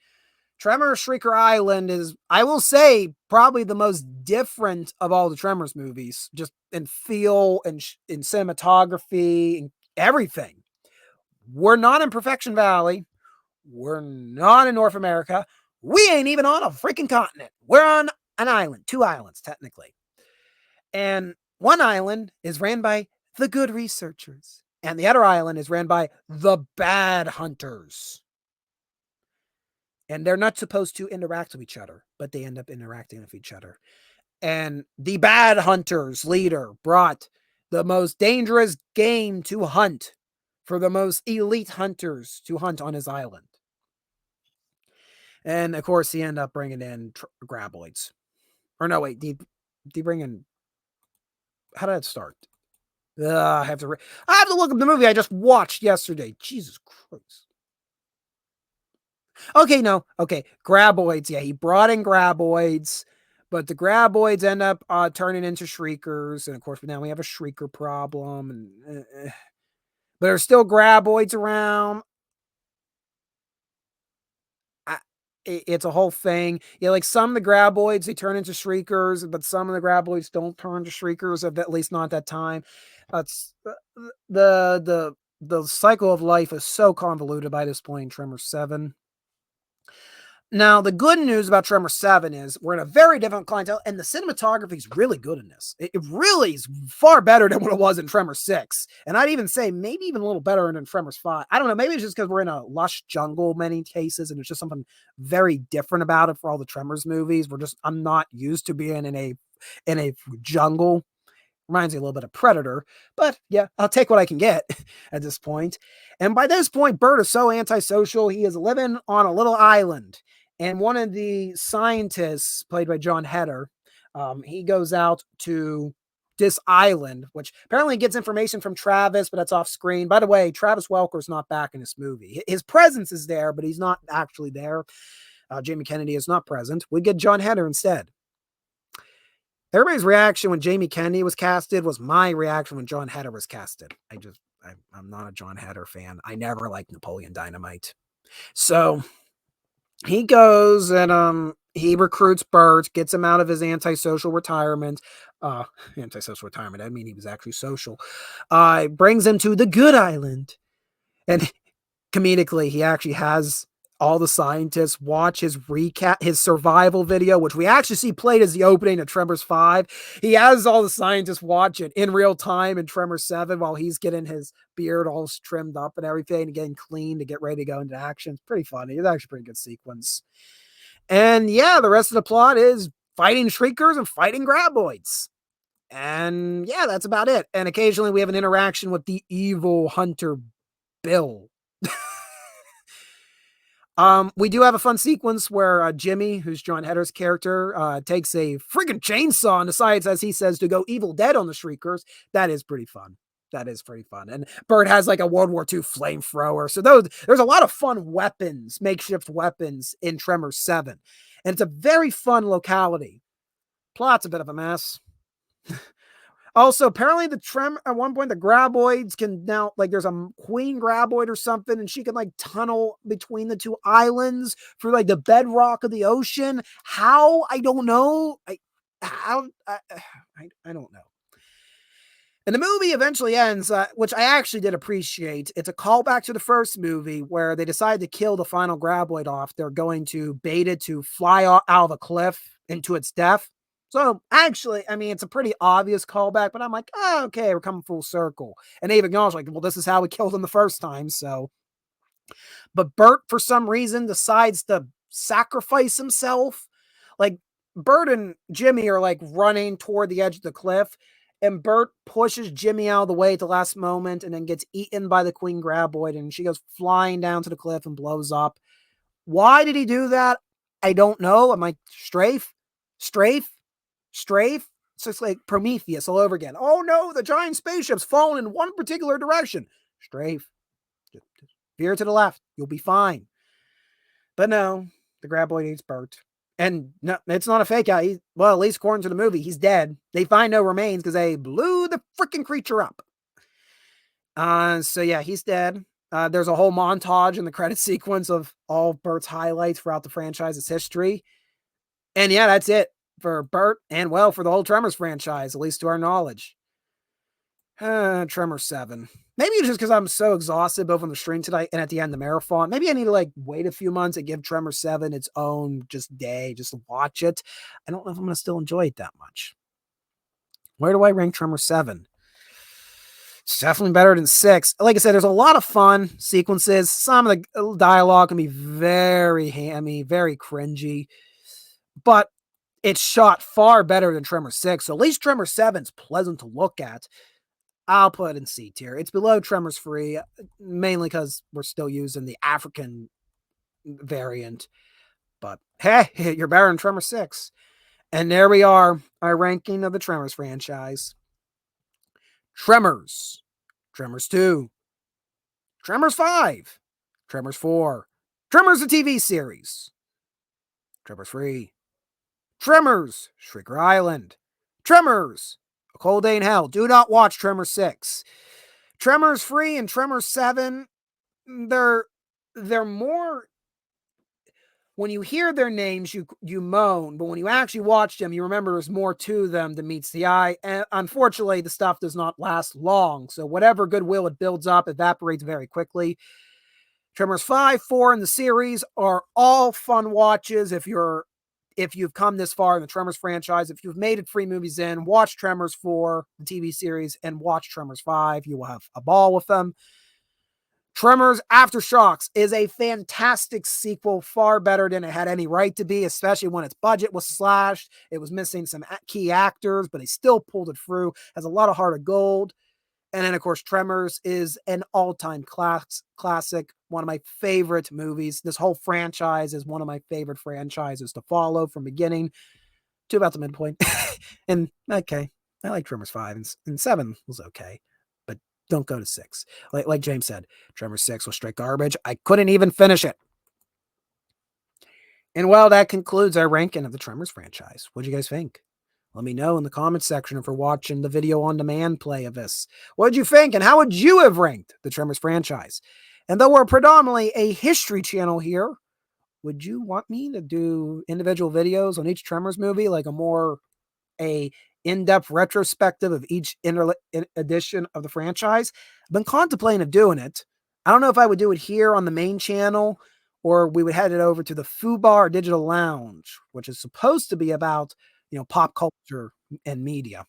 Tremors Shrieker Island is, I will say, probably the most different of all the Tremors movies, just in feel and in cinematography and everything. We're not in Perfection Valley. We're not in North America. We ain't even on a freaking continent. We're on an island, 2 islands, technically. And one island is ran by the good researchers, and the other island is ran by the bad hunters. And they're not supposed to interact with each other, but they end up interacting with each other. And the bad hunters leader brought the most dangerous game to hunt for the most elite hunters to hunt on his island. And of course, he ended up bringing in graboids. Or no, wait, did he bring in? How did it start? I have to look up the movie I just watched yesterday. Jesus Christ. Okay, no. Okay, graboids. Yeah, he brought in graboids, but the graboids end up turning into shriekers, and of course now we have a shrieker problem. And but there's still graboids around. It's a whole thing. Yeah, like some of the graboids they turn into shriekers, but some of the graboids don't turn to shriekers, at least not at that time. It's the cycle of life is so convoluted by this point in Tremors 7. Now, the good news about Tremors 7 is we're in a very different clientele, and the cinematography is really good in this. It really is far better than what it was in Tremors 6. And I'd even say maybe even a little better than Tremors 5. I don't know. Maybe it's just because we're in a lush jungle many cases, and it's just something very different about it for all the Tremors movies. I'm not used to being in a jungle. Reminds me a little bit of Predator, but yeah, I'll take what I can get at this point. And by this point, Bert is so antisocial, he is living on a little island. And one of the scientists, played by John Heder, he goes out to this island, which apparently gets information from Travis, but that's off screen. By the way, Travis Welker's not back in this movie. His presence is there, but he's not actually there. Jamie Kennedy is not present. We get John Heder instead. Everybody's reaction when Jamie Kennedy was casted was my reaction when John Heder was casted. I'm not a John Heder fan. I never liked Napoleon Dynamite. So he goes and he recruits Bert, gets him out of his antisocial retirement. Antisocial retirement, I mean he was actually social. Brings him to the good island. And comedically, he actually has all the scientists watch his recap, his survival video, which we actually see played as the opening of Tremors 5. He has all the scientists watch it in real time in Tremors 7 while he's getting his beard all trimmed up and everything and getting clean to get ready to go into action. It's pretty funny. It's actually a pretty good sequence. And yeah, the rest of the plot is fighting shriekers and fighting graboids. And yeah, that's about it. And occasionally we have an interaction with the evil hunter, Bill. We do have a fun sequence where Jimmy, who's John Heder's character, takes a freaking chainsaw and decides, as he says, to go Evil Dead on the Shriekers. That is pretty fun. That is pretty fun. And Bert has like a World War II flamethrower. So there's a lot of fun weapons, makeshift weapons in Tremors 7. And it's a very fun locality. Plot's a bit of a mess. Also, apparently at one point the graboids can now, like, there's a queen graboid or something, and she can like tunnel between the two islands through like the bedrock of the ocean. How? I don't know. I don't know. And the movie eventually ends, which I actually did appreciate. It's a callback to the first movie where they decide to kill the final graboid off. They're going to bait it to fly out of a cliff into its death. So actually, I mean, it's a pretty obvious callback, but I'm like, oh, okay, we're coming full circle. And they've acknowledged, like, well, this is how we killed him the first time. So, but Bert, for some reason, decides to sacrifice himself. Like, Bert and Jimmy are like running toward the edge of the cliff, and Bert pushes Jimmy out of the way at the last moment and then gets eaten by the queen graboid, and she goes flying down to the cliff and blows up. Why did he do that? I don't know. I'm like, strafe. It's just like Prometheus all over again. Oh no, the giant spaceship's falling in one particular direction. Strafe. Just veer to the left. You'll be fine. But no, the graboid eats Bert. And no, it's not a fake out. Well, at least according to the movie, he's dead. They find no remains because they blew the freaking creature up. So yeah, he's dead. There's a whole montage in the credit sequence of all Bert's highlights throughout the franchise's history. And yeah, that's it for Bert and, well, for the whole Tremors franchise, at least to our knowledge. Tremors 7. Maybe it's just because I'm so exhausted both on the stream tonight and at the end of the marathon. Maybe I need to like wait a few months and give Tremors 7 its own just day, just to watch it. I don't know if I'm going to still enjoy it that much. Where do I rank Tremors 7? It's definitely better than 6. Like I said, there's a lot of fun sequences. Some of the dialogue can be very hammy, very cringy, but it's shot far better than Tremors 6. So at least Tremors 7's pleasant to look at. I'll put it in C tier. It's below Tremors 3, mainly because we're still using the African variant. But hey, you're better than Tremors 6. And there we are, our ranking of the Tremors franchise. Tremors. Tremors 2. Tremors 5. Tremors 4. Tremors the TV series. Tremors 3. Tremors, Shrieker Island. Tremors, A Cold Day in Hell. Do not watch Tremors 6. Tremors 3 and Tremors 7, they're more, when you hear their names, you moan, but when you actually watch them, you remember there's more to them than meets the eye. And unfortunately, the stuff does not last long. So whatever goodwill it builds up evaporates very quickly. Tremors 5, 4 in the series are all fun watches if you've come this far in the Tremors franchise. If you've made it 3 movies in, watch Tremors 4, the TV series, and watch Tremors 5. You will have a ball with them. Tremors Aftershocks is a fantastic sequel, far better than it had any right to be, especially when its budget was slashed. It was missing some key actors, but they still pulled it through. Has a lot of heart of gold. And then, of course, Tremors is an all-time classic, one of my favorite movies. This whole franchise is one of my favorite franchises to follow from beginning to about the midpoint. And, okay, I like Tremors 5, and 7 was okay, but don't go to 6. Like James said, Tremors 6 was straight garbage. I couldn't even finish it. And, well, that concludes our ranking of the Tremors franchise. What do you guys think? Let me know in the comments section if you're watching the video on demand play of this. What did you think, and how would you have ranked the Tremors franchise? And though we're predominantly a history channel here, would you want me to do individual videos on each Tremors movie, like a in-depth retrospective of each edition of the franchise? I've been contemplating of doing it. I don't know if I would do it here on the main channel, or we would head it over to the Fubar Digital Lounge, which is supposed to be about pop culture and media.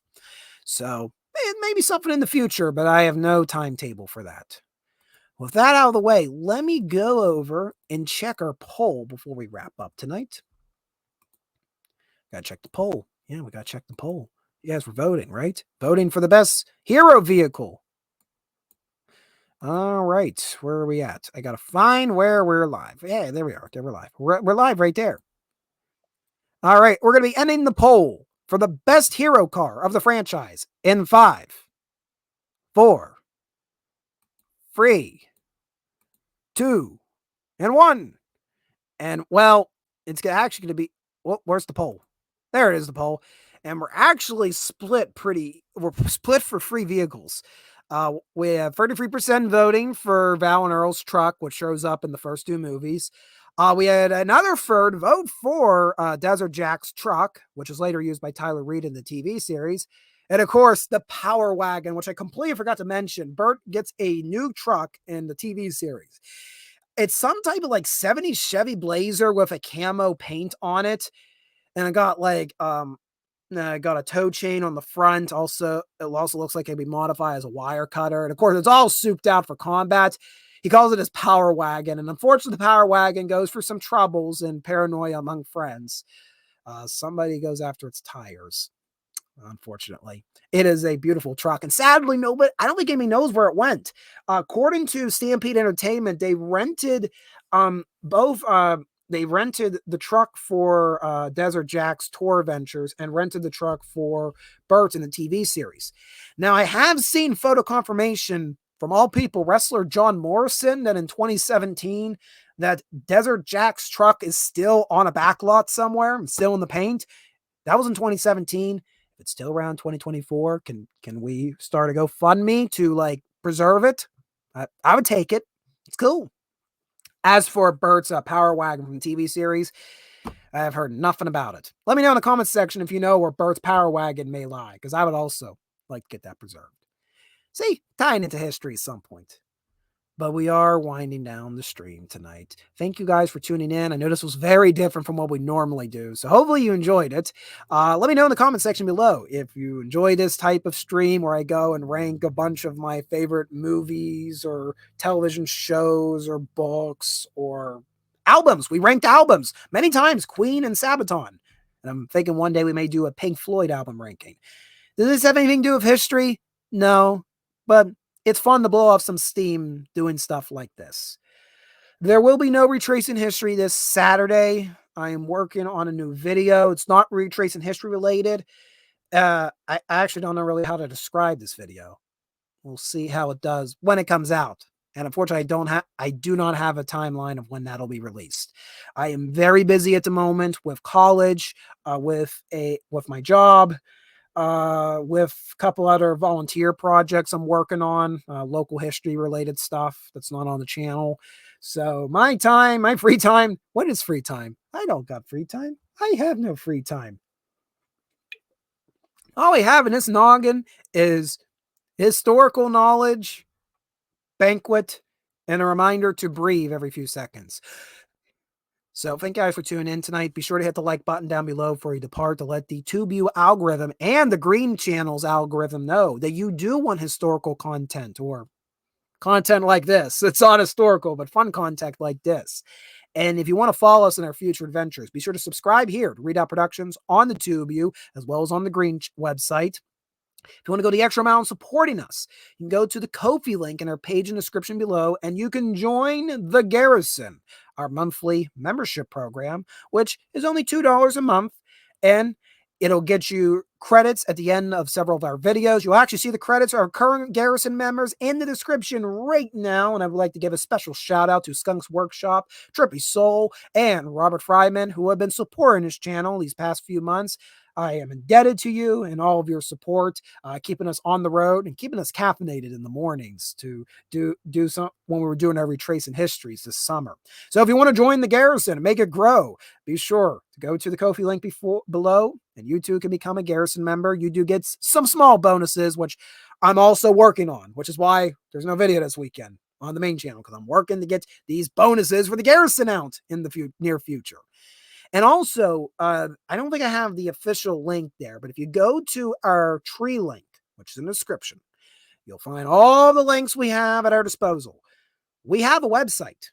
So it may be something in the future, but I have no timetable for that. With that out of the way, let me go over and check our poll before we wrap up tonight. Gotta check the poll. Yeah, we gotta check the poll. You guys were voting, right? Voting for the best hero vehicle. All right, where are we at? I gotta find where we're live. Yeah, there we are. There we're live. We're live right there. All right, we're going to be ending the poll for the best hero car of the franchise in 5, 4, 3, 2, and 1. And, well, it's actually going to be, where's the poll? There it is, the poll. and we're split for free vehicles. We have 33% voting for Val and Earl's truck, which shows up in the first 2 movies. We had another third vote for Desert Jack's truck, which was later used by Tyler Reed in the TV series. And of course, the Power Wagon, which I completely forgot to mention. Bert gets a new truck in the TV series. It's some type of like 70s Chevy Blazer with a camo paint on it. And I got a tow chain on the front. Also, it also looks like it can be modified as a wire cutter. And of course, it's all souped out for combat. He calls it his Power Wagon. And unfortunately, the Power Wagon goes for some troubles and paranoia among friends. Somebody goes after its tires. Unfortunately, it is a beautiful truck, and sadly, I don't think anybody knows where it went. According to Stampede Entertainment, they rented they rented the truck for Desert Jack's tour ventures and rented the truck for Bert in the TV series. Now, I have seen photo confirmation from all people, wrestler John Morrison, that in 2017 that Desert Jack's truck is still on a backlot somewhere and still in the paint. That was in 2017. It's still around 2024. Can we start a GoFundMe to like preserve it? I would take it. It's cool. As for Bert's Power Wagon from the TV series, I have heard nothing about it. Let me know in the comments section if you know where Bert's Power Wagon may lie, because I would also like to get that preserved. See, tying into history at some point. But we are winding down the stream tonight. Thank you guys for tuning in. I know this was very different from what we normally do, so hopefully you enjoyed it. Let me know in the comment section below if you enjoy this type of stream where I go and rank a bunch of my favorite movies or television shows or books or albums. We ranked albums many times, Queen and Sabaton. And I'm thinking one day we may do a Pink Floyd album ranking. Does this have anything to do with history? No, but it's fun to blow off some steam doing stuff like this. There will be no Retracing History this Saturday. I am working on a new video. It's not Retracing History related. I actually don't know really how to describe this video. We'll see how it does when it comes out. And unfortunately, I do not have a timeline of when that'll be released. I am very busy at the moment with college, with my job, with a couple other volunteer projects I'm working on, local history related stuff that's not on the channel. So my free time, what is free time? I don't got free time. I have no free time. All I have in this noggin is historical knowledge, banquet, and a reminder to breathe every few seconds. So thank you guys for tuning in tonight. Be sure to hit the like button down below before you depart to let the TubeU algorithm and the Green Channel's algorithm know that you do want historical content or content like this. It's not historical, but fun content like this. And if you want to follow us in our future adventures, be sure to subscribe here to Readout Productions on the TubeU as well as on the Green website. If you want to go the extra mile in supporting us, you can go to the Ko-fi link in our page in the description below, and you can join the Garrison, our monthly membership program, which is only $2 a month, and it'll get you credits at the end of several of our videos. You'll actually see the credits of our current Garrison members in the description right now, and I would like to give a special shout out to Skunx Workshop, Trippy Soul, and Robert Fryman, who have been supporting this channel these past few months. I am indebted to you and all of your support, keeping us on the road and keeping us caffeinated in the mornings to do some when we were doing our Retracing Histories this summer. So if you want to join the Garrison and make it grow, be sure to go to the Ko-fi link below, and you too can become a Garrison member. You do get some small bonuses, which I'm also working on, which is why there's no video this weekend on the main channel, because I'm working to get these bonuses for the Garrison out in the near future. And also, I don't think I have the official link there, but if you go to our tree link, which is in the description, you'll find all the links we have at our disposal. We have a website,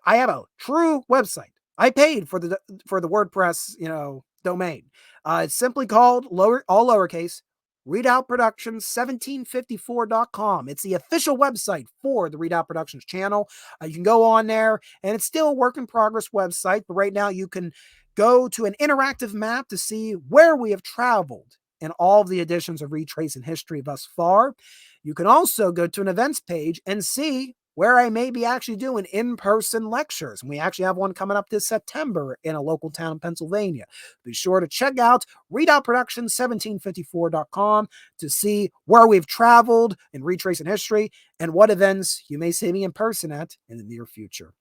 I have a true website. I paid for the WordPress, domain. It's simply called all lowercase readoutproductions1754.com. It's the official website for the Readout Productions channel. You can go on there, and it's still a work in progress website, but right now you can go to an interactive map to see where we have traveled in all of the editions of Retracing History thus far. You can also go to an events page and see where I may be actually doing in-person lectures. And we actually have one coming up this September in a local town in Pennsylvania. Be sure to check out readoutproductions1754.com to see where we've traveled in retracing history and what events you may see me in person at in the near future.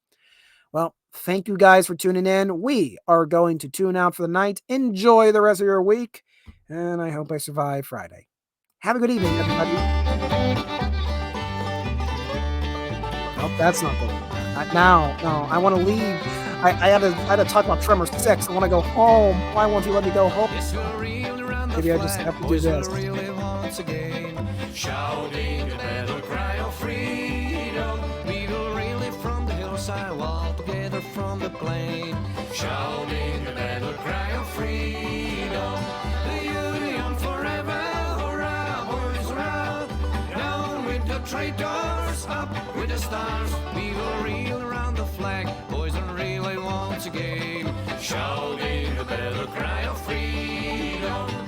Well, thank you guys for tuning in. We are going to tune out for the night. Enjoy the rest of your week, and I hope I survive Friday. Have a good evening, everybody. Oh, that's not the now. No, I want to leave. I had to talk about Tremors 6. I want to go home. Why won't you let me go home? Maybe I just have to do this. Shouting a battle cry of freedom. We will really from the hillside, all together from the plain. Shouting a battle cry of freedom. The union forever, hurrah, boys, hurrah. Down with the traitors, up with the stars. We will reel around the flag, boys, and really once again. Shouting a battle cry of freedom.